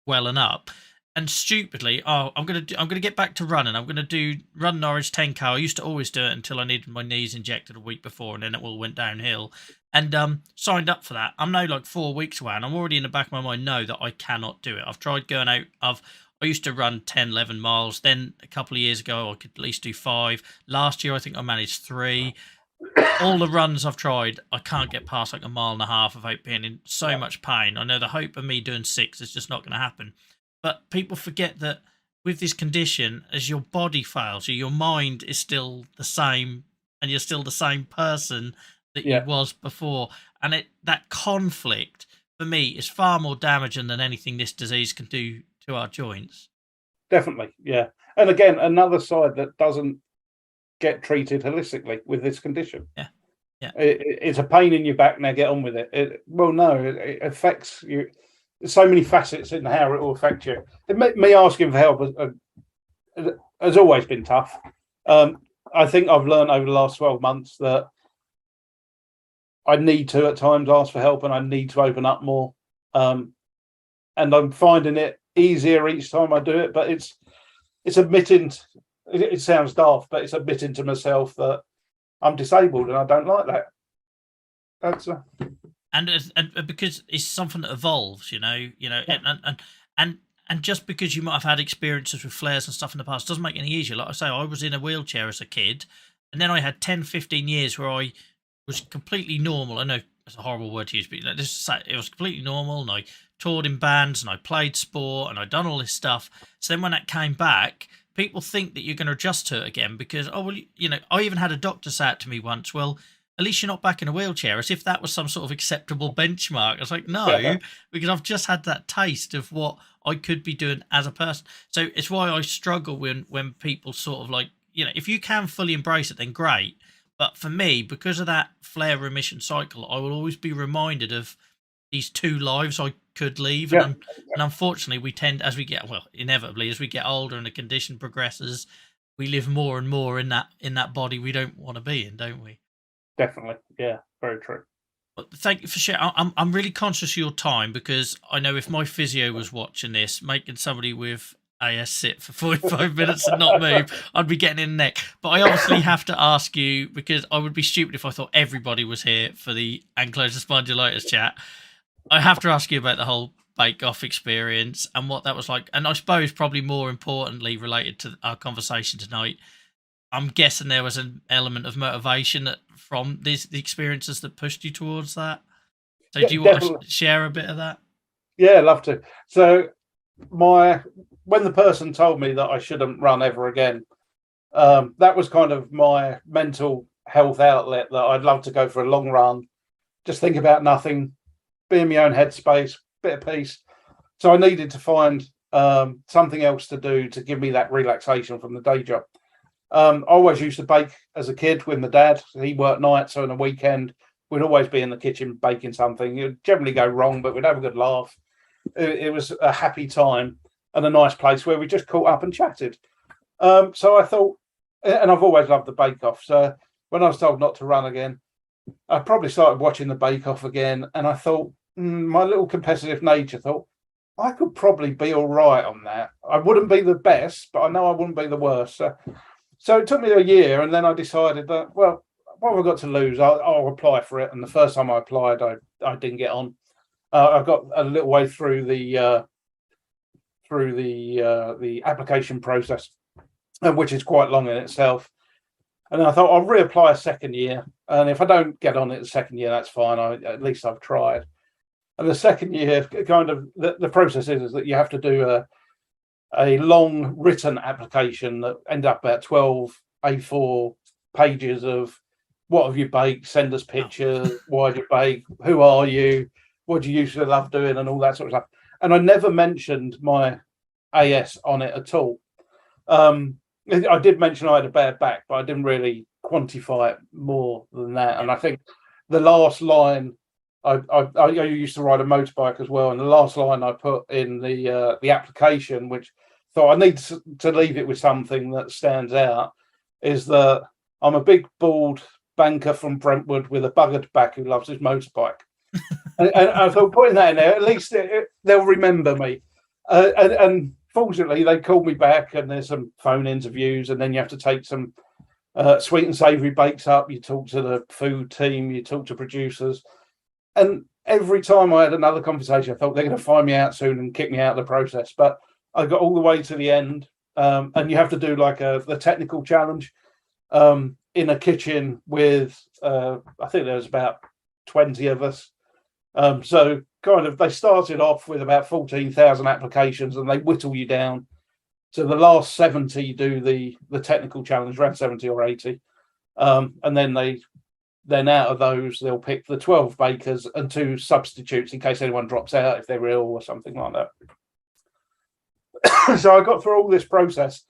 welling up. And stupidly, I'm gonna get back to running. I'm gonna do run Norwich 10k. I used to always do it until I needed my knees injected a week before, and then it all went downhill. And signed up for that. I'm now like 4 weeks away, and I'm already in the back of my mind know that I cannot do it. I've tried going out. I used to run 10, 11 miles. Then a couple of years ago, I could at least do 5. Last year, I think I managed 3. All the runs I've tried, I can't get past like a mile and a half without being in so much pain. I know the hope of me doing 6 is just not going to happen. But people forget that with this condition, as your body fails you, your mind is still the same, and you're still the same person that you was before. And that conflict, for me, is far more damaging than anything this disease can do to our joints. Definitely, yeah. And again, another side that doesn't get treated holistically with this condition. Yeah. It's a pain in your back, now get on with it. It affects you. There's so many facets in how it will affect you. Me asking for help has always been tough. I think I've learned over the last 12 months that I need to at times ask for help, and I need to open up more. And I'm finding it easier each time I do it. But it's admitting. It sounds daft, but it's admitting to myself that I'm disabled, and I don't like that. That's and because it's something that evolves, and just because you might have had experiences with flares and stuff in the past doesn't make it any easier. Like I say, I was in a wheelchair as a kid, and then I had 10, 15 years where I was completely normal. I know it's a horrible word to use, but it was completely normal, and I toured in bands, and I played sport, and I'd done all this stuff. So then when that came back, people think that you're going to adjust to it again because, I even had a doctor say it to me once, well, at least you're not back in a wheelchair, as if that was some sort of acceptable benchmark. I was like, no, because I've just had that taste of what I could be doing as a person. So it's why I struggle when people sort of like, if you can fully embrace it, then great. But for me, because of that flare remission cycle, I will always be reminded of these 2 lives I could leave. And unfortunately, we tend, inevitably, as we get older and the condition progresses, we live more and more in that body we don't want to be in, don't we? Definitely. Yeah, very true. But thank you for sharing. I'm really conscious of your time, because I know if my physio was watching this, making somebody with AS sit for 45 minutes and not move, I'd be getting in the neck. But I obviously have to ask you, because I would be stupid if I thought everybody was here for the ankylosing spondylitis chat. I have to ask you about the whole bake-off experience and what that was like. And I suppose probably more importantly related to our conversation tonight, I'm guessing there was an element of motivation from the experiences that pushed you towards that. So Yeah, do you want definitely. to share a bit of that? Yeah, love to. So when the person told me that I shouldn't run ever again, that was kind of my mental health outlet, that I'd love to go for a long run, just think about nothing, be in my own headspace, bit of peace. So I needed to find something else to do to give me that relaxation from the day job. I always used to bake as a kid with my dad. He worked nights, so on a weekend we'd always be in the kitchen baking something. It would generally go wrong, but we'd have a good laugh. It was a happy time and a nice place where we just caught up and chatted. So I thought, and I've always loved the Bake Off. So when I was told not to run again, I probably started watching the Bake Off again, and I thought, my little competitive nature thought, I could probably be all right on that. I wouldn't be the best, but I know I wouldn't be the worst. So it took me a year, and then I decided that, well, what have I got to lose? I'll apply for it. And the first time I applied, I didn't get on. I got a little way through the application process, which is quite long in itself. And I thought I'll reapply a second year, and if I don't get on it the second year, that's fine. At least I've tried. And the second year, kind of the process is that you have to do a long written application that end up about 12 A4 pages of what have you baked, send us pictures, why do you bake, who are you, what do you usually love doing, and all that sort of stuff. And I never mentioned my AS on it at all. I did mention I had a bad back, but I didn't really quantify it more than that. And I think the last line, I used to ride a motorbike as well, and the last line I put in the application, which thought I need to leave it with something that stands out, is that I'm a big bald banker from Brentwood with a buggered back who loves his motorbike. and I thought putting that in there, at least they'll remember me. And fortunately, they called me back, and there's some phone interviews, and then you have to take some sweet and savoury bakes up. You talk to the food team, you talk to producers. And every time I had another conversation, I thought they're going to find me out soon and kick me out of the process. But I got all the way to the end, and you have to do like the technical challenge in a kitchen with, I think there was about 20 of us. So kind of they started off with about 14,000 applications, and they whittle you down to the last 70 do the technical challenge, around 70 or 80. And then out of those, they'll pick the 12 bakers and 2 substitutes in case anyone drops out if they're ill or something like that. So I got through all this process,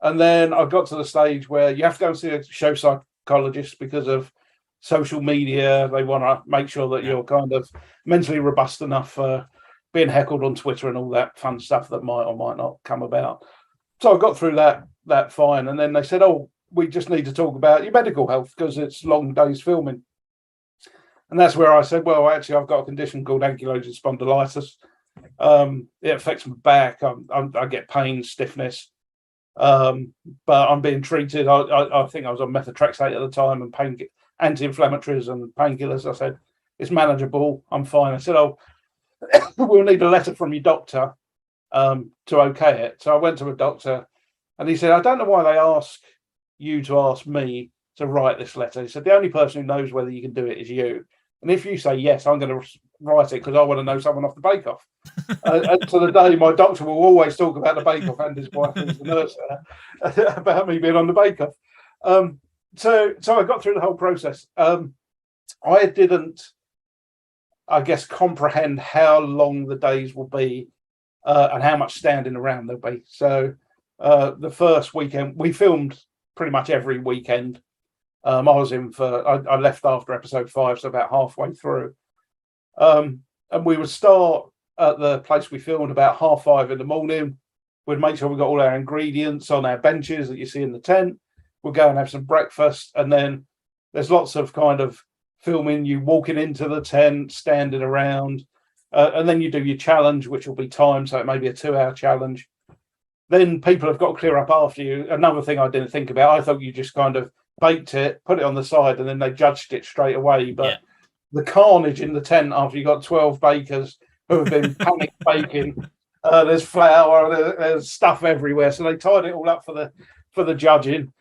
and then I got to the stage where you have to go and see a show psychologist because of social media. They want to make sure that you're kind of mentally robust enough for being heckled on Twitter and all that fun stuff that might or might not come about. So I got through that fine, and then they said, "Oh, we just need to talk about your medical health because it's long days filming." And that's where I said, well, actually, I've got a condition called ankylosing spondylitis. It affects my back. I get pain, stiffness, but I'm being treated. I think I was on methotrexate at the time and anti-inflammatories and painkillers. I said, it's manageable. I'm fine. I said, oh, we'll need a letter from your doctor to okay it. So I went to a doctor, and he said, I don't know why they ask you to ask me to write this letter. He said, the only person who knows whether you can do it is you. And if you say yes, I'm going to write it because I want to know someone off the Bake Off. And to the day, my doctor will always talk about the Bake Off, and his wife, who's the nurse, about me being on the Bake Off. So I got through the whole process. I didn't, I guess, comprehend how long the days will be and how much standing around there'll be. So the first weekend, we filmed pretty much every weekend. I left after episode 5, so about halfway through. And we would start at the place we filmed about 5:30 in the morning. We'd make sure we got all our ingredients on our benches that you see in the tent. We'll go and have some breakfast, and then there's lots of kind of filming you walking into the tent, standing around, and then you do your challenge, which will be timed, so it may be a 2-hour challenge. Then people have got to clear up after you. Another thing I didn't think about, I thought you just kind of baked it, put it on the side, and then they judged it straight away. But the carnage in the tent after you got 12 bakers who have been panic baking. There's flour, there's stuff everywhere. So they tied it all up for the judging.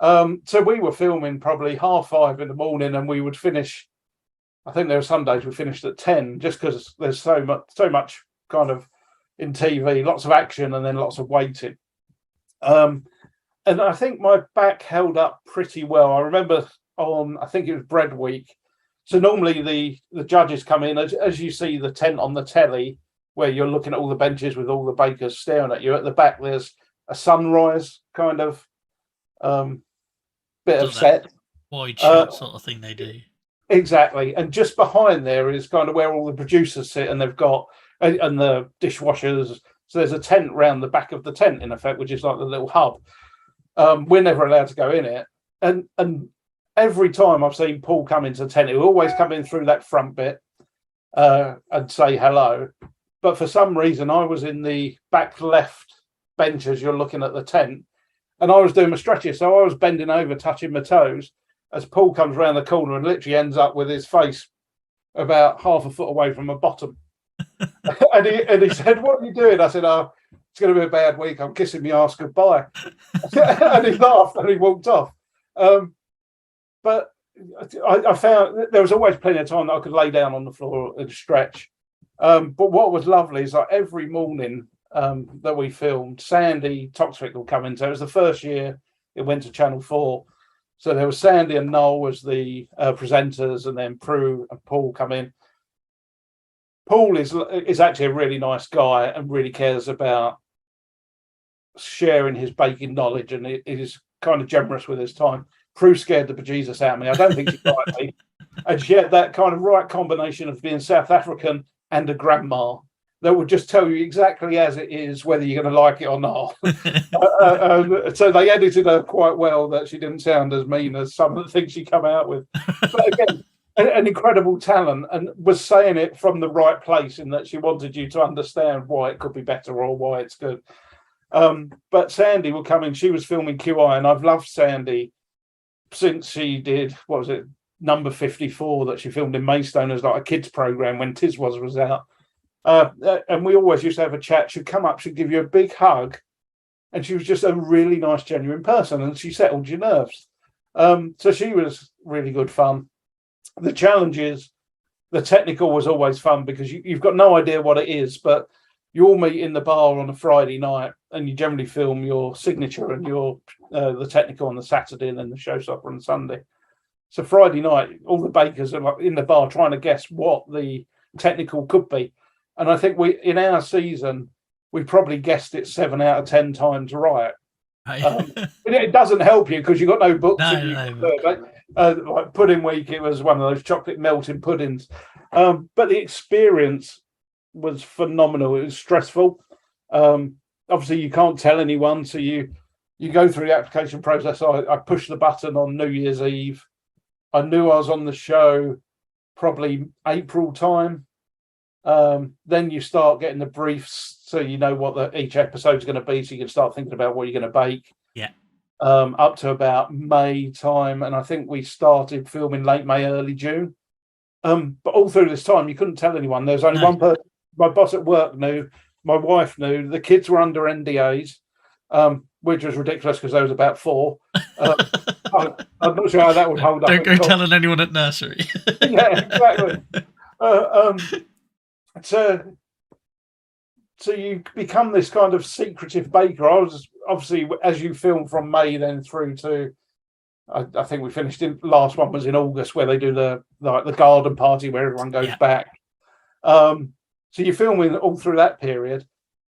So we were filming probably 5:30 in the morning, and we would finish. I think there were some days we finished at 10, just because there's so much kind of in TV, lots of action and then lots of waiting. And I think my back held up pretty well. I remember I think it was Bread Week. So normally the judges come in, as you see the tent on the telly, where you're looking at all the benches with all the bakers staring at you. At the back, there's a sunrise kind of bit of set. Wide shot sort of thing they do. Exactly. And just behind there is kind of where all the producers sit, and they've got, and the dishwashers. So there's a tent round the back of the tent, in effect, which is like the little hub. We're never allowed to go in it. And every time I've seen Paul come into the tent, he'll always come in through that front bit and say hello. But for some reason, I was in the back left bench as you're looking at the tent, and I was doing my stretches. So I was bending over, touching my toes, as Paul comes around the corner and literally ends up with his face about half a foot away from my bottom. and he said, "What are you doing?" I said, "Oh, it's going to be a bad week. I'm kissing my ass goodbye." And he laughed and he walked off. But I found there was always plenty of time that I could lay down on the floor and stretch. But what was lovely is like every morning that we filmed, Sandy Toksvik will come in. So it was the first year it went to Channel 4. So there was Sandy and Noel as the presenters, and then Prue and Paul come in. Paul is actually a really nice guy and really cares about sharing his baking knowledge, and he is kind of generous with his time. Prue scared the bejesus out of me. I don't think she liked me. And she had that kind of right combination of being South African and a grandma that would just tell you exactly as it is, whether you're going to like it or not. So they edited her quite well, that she didn't sound as mean as some of the things she come out with. But again, an incredible talent, and was saying it from the right place, in that she wanted you to understand why it could be better or why it's good. But Sandy will come in. She was filming QI, and I've loved Sandy since she did, what was it, number 54 that she filmed in Maidstone as like a kids program when Tiswas was out. And we always used to have a chat. She'd come up, she'd give you a big hug, and she was just a really nice, genuine person, and she settled your nerves. So she was really good fun. The challenge is, the technical was always fun, because you've got no idea what it is, but you all meet in the bar on a Friday night, and you generally film your signature and your the technical on the Saturday, and then the showstopper on Sunday. So Friday night, all the bakers are like in the bar trying to guess what the technical could be. And I think in our season, we probably guessed it 7 out of 10 times right. It doesn't help you because you've got no books. Like pudding week, it was one of those chocolate melting puddings. But the experience was phenomenal. It was stressful. Obviously, you can't tell anyone, so you go through the application process. I pushed the button on New Year's Eve. I knew I was on the show probably April time. Then you start getting the briefs, so you know what each episode is going to be, so you can start thinking about what you're going to bake. Yeah. Up to about May time, and I think we started filming late May, early June. But all through this time, you couldn't tell anyone. There was only one person. My boss at work knew. My wife knew. The kids were under NDAs, which was ridiculous because there was about 4. I'm not sure how that would hold up. Don't go telling anyone at nursery. Yeah, exactly. So you become this kind of secretive baker. I was obviously, as you film from May then through to, I think we finished in, last one was in August, where they do the garden party where everyone goes back. So you're filming all through that period,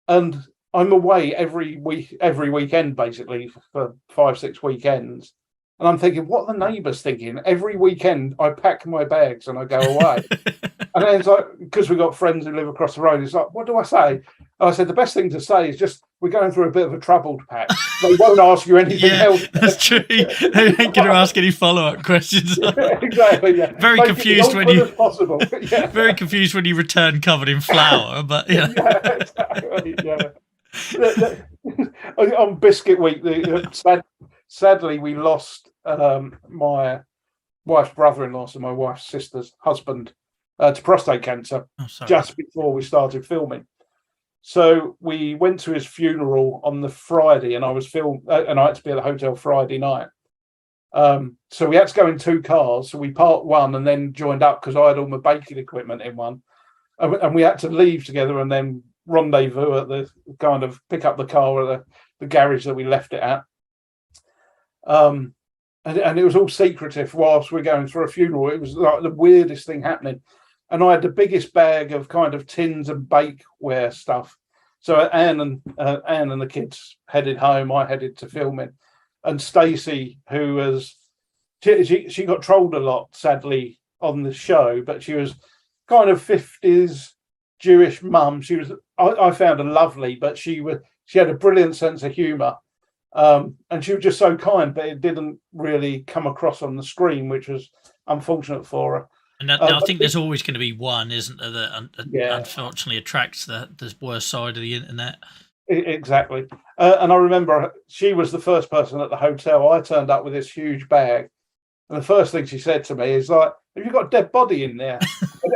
and I'm away every weekend basically for 5-6 weekends. And I'm thinking, what are the neighbours thinking? Every weekend I pack my bags and I go away. And then it's like, because we've got friends who live across the road, it's like, what do I say? And I said, the best thing to say is just, we're going through a bit of a troubled patch. They won't ask you anything else. That's true. They ain't going to ask any follow-up questions. Exactly, yeah. Very Make confused when you... possible. Yeah. Very confused when you return covered in flour, but yeah. Yeah, exactly, yeah. On Biscuit Week, sadly, we lost my wife's brother-in-law, so my wife's sister's husband, to prostate cancer just before we started filming. So we went to his funeral on the Friday, and I was and I had to be at the hotel Friday night. So we had to go in 2 cars. So we parked one and then joined up because I had all my baking equipment in one, and we had to leave together and then rendezvous at the kind of pick up the car at the garage that we left it at. And it was all secretive whilst we're going through a funeral. It was like the weirdest thing happening. And I had the biggest bag of kind of tins and bakeware stuff. So Anne and the kids headed home. I headed to filming. And Stacey, who was, she got trolled a lot, sadly, on the show, but she was kind of 50s Jewish mum. She was, I found her lovely, but she had a brilliant sense of humour. And she was just so kind, but it didn't really come across on the screen, which was unfortunate for her. And I think there's always going to be one, isn't there, that unfortunately attracts the worst side of the internet. Exactly. And I remember she was the first person at the hotel. I turned up with this huge bag, and the first thing she said to me is like, "Have you got a dead body in there?"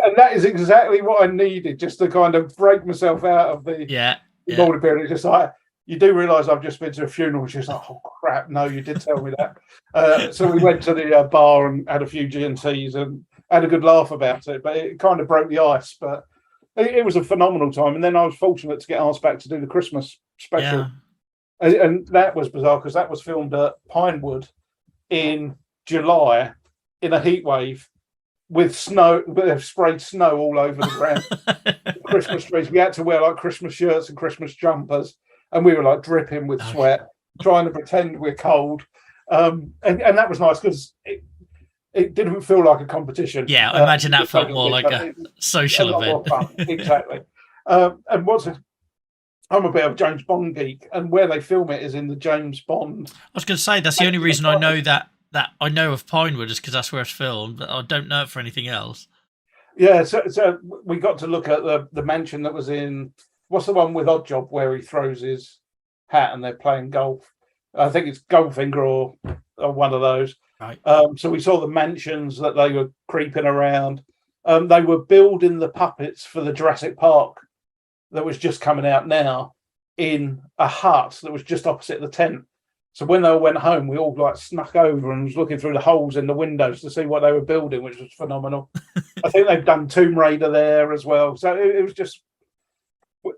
and that is exactly what I needed, just to kind of break myself out of the boulder period. It's just like, you do realise I've just been to a funeral. She's like, "Oh crap, no, you did tell me that." So we went to the bar and had a few G&Ts and had a good laugh about it, but it kind of broke the ice. But it was a phenomenal time. And then I was fortunate to get asked back to do the Christmas special. Yeah. And that was bizarre because that was filmed at Pinewood in July in a heat wave with snow. They've sprayed snow all over the ground. Christmas trees. We had to wear like Christmas shirts and Christmas jumpers. And we were like dripping with sweat, trying to pretend we're cold. And that was nice because it didn't feel like a competition. Yeah, I imagine that felt more like a social event. Exactly. And I'm a bit of a James Bond geek, and where they film it is in the James Bond. I was going to say, that's the only reason I know that I know of Pinewood is because that's where it's filmed, but I don't know it for anything else. Yeah, so we got to look at the mansion that was in, what's the one with Oddjob where he throws his hat and they're playing golf? I think it's Goldfinger or one of those. Right. So we saw the mansions that they were creeping around. They were building the puppets for the Jurassic Park that was just coming out now in a hut that was just opposite the tent. So when they all went home, we all like snuck over and was looking through the holes in the windows to see what they were building, which was phenomenal. I think they've done Tomb Raider there as well. So it was just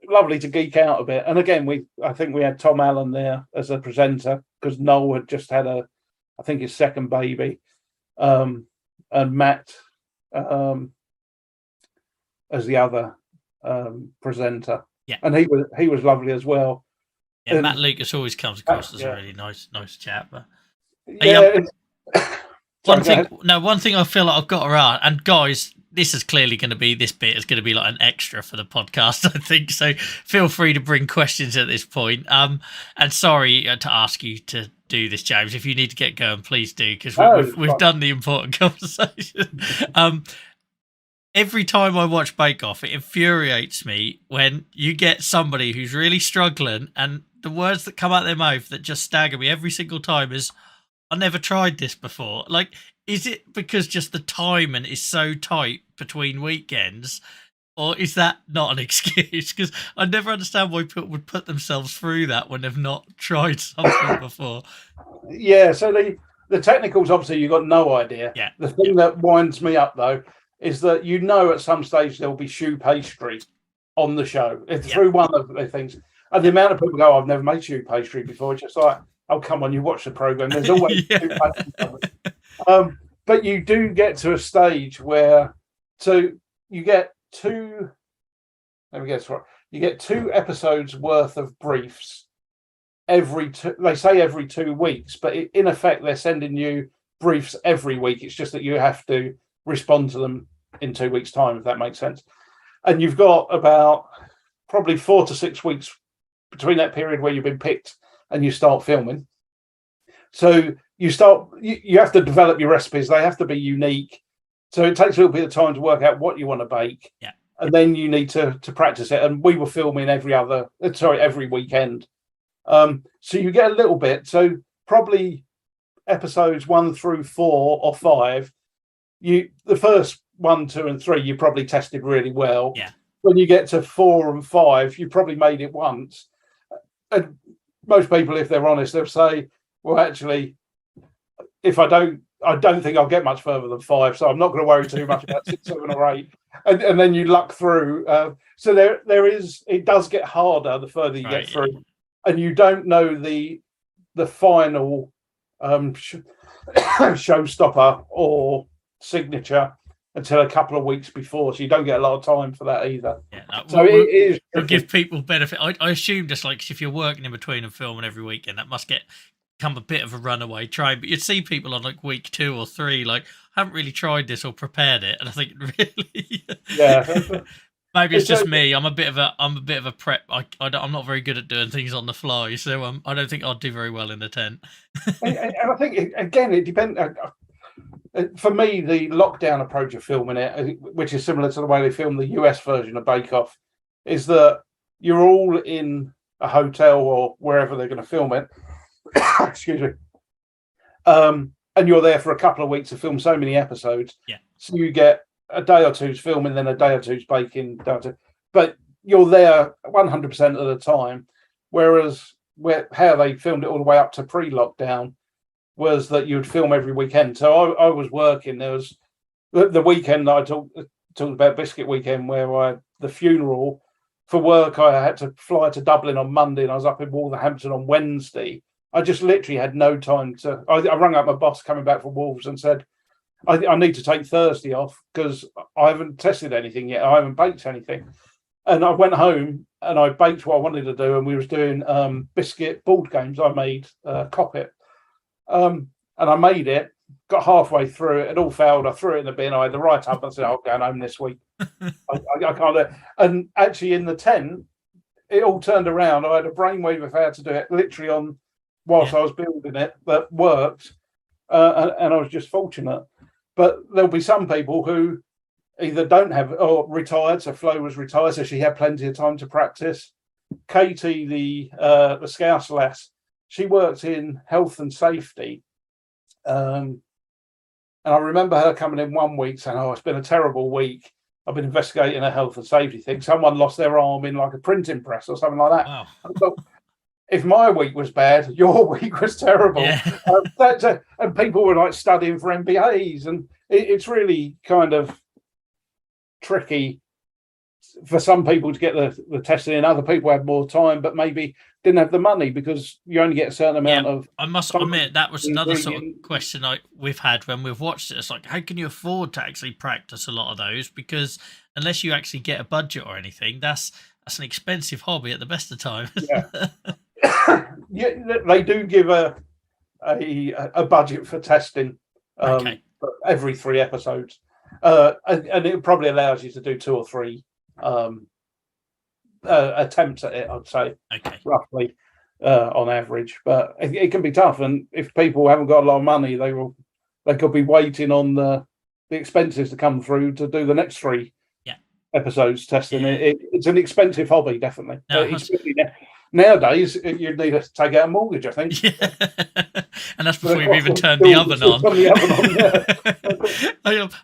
lovely to geek out a bit. And again, I think we had Tom Allen there as a presenter because Noel had just had I think his second baby, and Matt as the other presenter. Yeah, and he was lovely as well. Yeah, and Matt Lucas always comes across as a really nice chap. But one thing I feel like I've got around, and guys, this is clearly going to be, this bit is going to be like an extra for the podcast, I think. So feel free to bring questions at this point. And sorry to ask you to do this, James. If you need to get going, please do, because we've done the important conversation. Every time I watch Bake Off, it infuriates me when you get somebody who's really struggling and the words that come out their mouth that just stagger me every single time is, "I never tried this before." Like, is it because just the timing is so tight between weekends, or is that not an excuse? Because I never understand why people would put themselves through that when they've not tried something before. Yeah, so the technicals, obviously, you've got no idea. Yeah. The thing that winds me up, though, is that at some stage there'll be choux pastry on the show. It's through one of the things. And the amount of people go, "I've never made choux pastry before." It's just like, oh, come on, you watch the programme. There's always choux pastry. But you do get to a stage where, so you get two episodes worth of briefs they say every 2 weeks, but in effect, they're sending you briefs every week. It's just that you have to respond to them in 2 weeks' time, if that makes sense. And you've got about probably 4 to 6 weeks between that period where you've been picked and you start filming. So you have to develop your recipes. They have to be unique. So it takes a little bit of time to work out what you want to bake. Yeah. And then you need to practice it. And we were filming every weekend. So you get a little bit. So probably episodes 1 through 4 or 5, the first 1, 2, and 3, you probably tested really well. Yeah. When you get to 4 and 5, you probably made it once. And most people, if they're honest, they'll say, well, actually, if I don't think I'll get much further than 5, so I'm not going to worry too much about 6, 7, or 8. And then you luck through. So there is. It does get harder the further you get through, and you don't know the final showstopper or signature until a couple of weeks before, so you don't get a lot of time for that either. Yeah, so it is. It'll give people benefit. I assume just like if you're working in between and filming every weekend, that must become a bit of a runaway train. But you'd see people on like week 2 or 3, like, haven't really tried this or prepared it, and I think really, yeah. Maybe it's just me. I'm a bit of a prep. I'm not very good at doing things on the fly, so I don't think I'd do very well in the tent. And I think again, it depends. For me, the lockdown approach of filming it, which is similar to the way they film the US version of Bake Off, is that you're all in a hotel or wherever they're going to film it. Excuse me. And you're there for a couple of weeks to film so many episodes. Yeah. So you get a day or two's filming, then a day or two's baking. But you're there 100% of the time. Whereas how they filmed it all the way up to pre-lockdown was that you would film every weekend. So I was working. There was the weekend that I talked about, Biscuit Weekend, where the funeral for work, I had to fly to Dublin on Monday, and I was up in Wolverhampton on Wednesday. I just literally had no time to. I rang up my boss coming back from Wolves and said, I need to take Thursday off because I haven't tested anything yet. I haven't baked anything. And I went home and I baked what I wanted to do, and we was doing biscuit board games. I made Cop It. And I made it, got halfway through it, all failed. I threw it in the bin. I had the right up and said, I'm going home this week. I can't do it. And actually in the tent, it all turned around. I had a brainwave of how to do it literally on whilst I was building it that worked. And I was just fortunate. But there'll be some people who either don't have or retired. So Flo was retired, so she had plenty of time to practice. Katie, the Scouse lass, she worked in health and safety. And I remember her coming in one week saying, it's been a terrible week. I've been investigating a health and safety thing. Someone lost their arm in like a printing press or something like that. Wow. I thought, if my week was bad, your week was terrible. Yeah. And people were like studying for MBAs. And it's really kind of tricky for some people to get the testing in. Other people had more time, but maybe didn't have the money because you only get a certain amount of. I must admit that was another sort of question we've had when we've watched it. It's like, how can you afford to actually practice a lot of those? Because unless you actually get a budget or anything, that's an expensive hobby at the best of times. Yeah. Yeah, they do give a budget for testing for every 3 episodes, and it probably allows you to do 2 or 3 attempts at it, I'd say, roughly on average. But it can be tough, and if people haven't got a lot of money, they could be waiting on the expenses to come through to do the next 3 episodes testing. It's an expensive hobby, definitely. Nowadays, you'd need to take out a mortgage, I think. Yeah. And that's before you've even turned the oven on.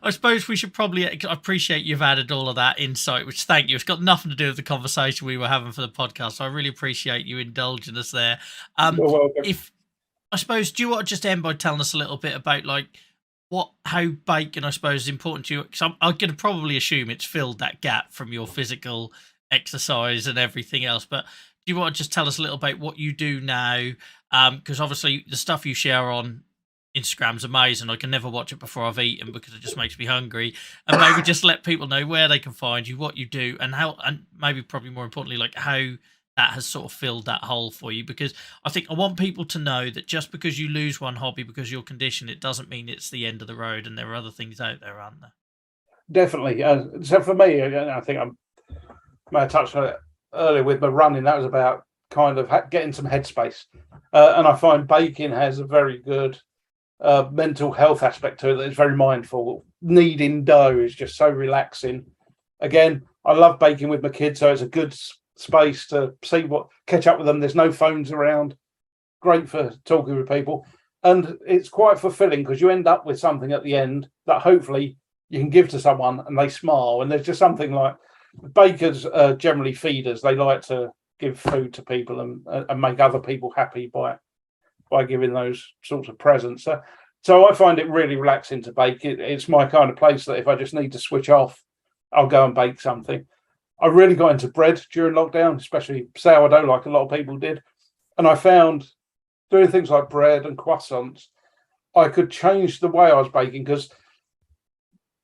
I suppose we should probably. I appreciate you've added all of that insight, which thank you. It's got nothing to do with the conversation we were having for the podcast. So I really appreciate you indulging us there. You're welcome. I suppose, do you want to just end by telling us a little bit about like how baking, I suppose, is important to you? Because I'm going to probably assume it's filled that gap from your physical exercise and everything else, but do you want to just tell us a little about what you do now? Because obviously the stuff you share on Instagram's amazing. I can never watch it before I've eaten because it just makes me hungry. And maybe just let people know where they can find you, what you do, and how, and maybe probably more importantly, like how that has sort of filled that hole for you. Because I think I want people to know that just because you lose one hobby because you're conditioned, it doesn't mean it's the end of the road, and there are other things out there, aren't there? Definitely. So for me, I think I touched on it earlier with my running. That was about kind of getting some headspace, and I find baking has a very good mental health aspect to it. That it's very mindful. Kneading dough is just so relaxing. Again, I love baking with my kids, so it's a good space to catch up with them. There's no phones around. Great for talking with people, and it's quite fulfilling because you end up with something at the end that hopefully you can give to someone and they smile. And there's just something like bakers are generally feeders. They like to give food to people and make other people happy by giving those sorts of presents. So I find it really relaxing to bake. It's my kind of place that if I just need to switch off, I'll go and bake something. I really got into bread during lockdown, especially sourdough, like a lot of people did. And I found doing things like bread and croissants, I could change the way I was baking, because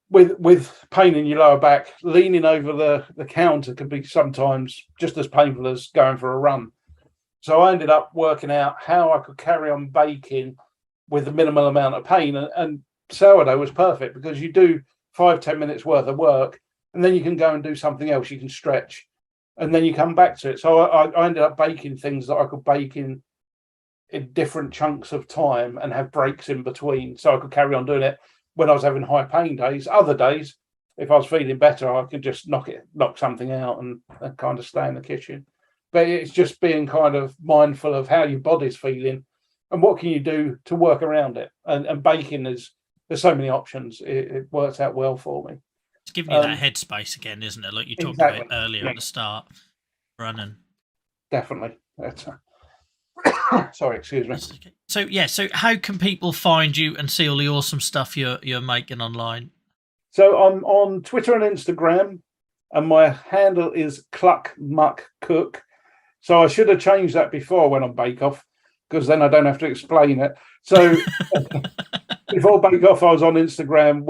with pain in your lower back, leaning over the counter can be sometimes just as painful as going for a run. So I ended up working out how I could carry on baking with a minimal amount of pain. And sourdough was perfect, because you do 5-10 minutes worth of work, and then you can go and do something else. You can stretch, and then you come back to it. So I ended up baking things that I could bake in different chunks of time and have breaks in between, so I could carry on doing it when I was having high pain days. Other days, if I was feeling better, I could just knock something out and kind of stay in the kitchen. But it's just being kind of mindful of how your body's feeling and what can you do to work around it. And baking there's so many options. It works out well for me. It's giving you that headspace again, isn't it? Like you talked Exactly. about earlier at the start, running. Definitely. Sorry, excuse me. Okay. So how can people find you and see all the awesome stuff you're making online? So I'm on Twitter and Instagram, and my handle is Cluck Muck Cook. So I should have changed that before I went on Bake Off, because then I don't have to explain it. So before Bake Off, I was on Instagram.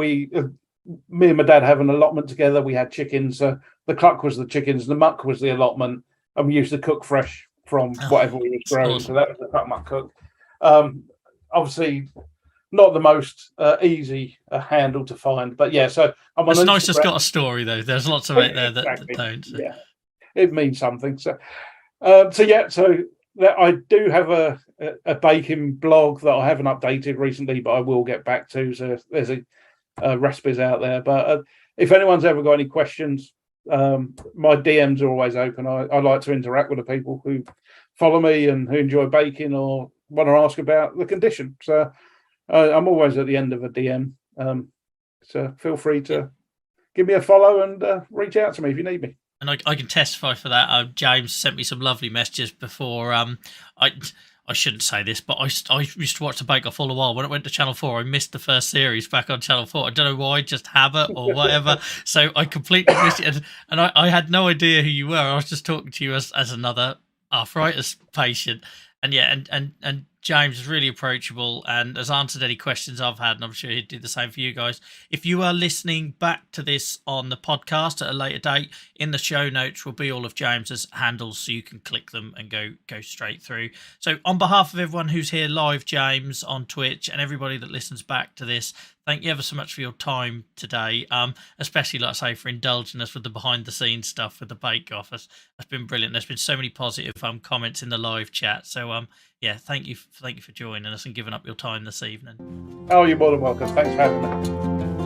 Me and my dad have an allotment together. We had chickens. The cluck was the chickens, the muck was the allotment, and we used to cook fresh from whatever we was growing. Awesome. So that was the Cluck Muck Cook. Obviously, not the most easy handle to find, but yeah. So I'm on it's Instagram. Nice. It's got a story though. There's lots of it there that don't. So. Yeah, it means something. So I do have a baking blog that I haven't updated recently, but I will get back to. So there's recipes out there. But if anyone's ever got any questions, my DMs are always open. I like to interact with the people who follow me and who enjoy baking or want to ask about the condition. So I'm always at the end of a DM. So feel free to give me a follow and reach out to me if you need me. And I can testify for that. James sent me some lovely messages before. I shouldn't say this, but I used to watch the Bake Off all the while. When it went to Channel 4, I missed the first series back on Channel 4. I don't know why, just habit or whatever. So I completely missed it. And I had no idea who you were. I was just talking to you as another arthritis patient. And yeah, and James is really approachable and has answered any questions I've had, and I'm sure he'd do the same for you guys. If you are listening back to this on the podcast at a later date, in the show notes will be all of James's handles, so you can click them and go straight through. So on behalf of everyone who's here live, James, on Twitch, and everybody that listens back to this, thank you ever so much for your time today, especially, like I say, for indulging us with the behind-the-scenes stuff with the Bake Off. That's been brilliant. There's been so many positive comments in the live chat. So, yeah, thank you for joining us and giving up your time this evening. Oh, you're more than welcome. Thanks for having me.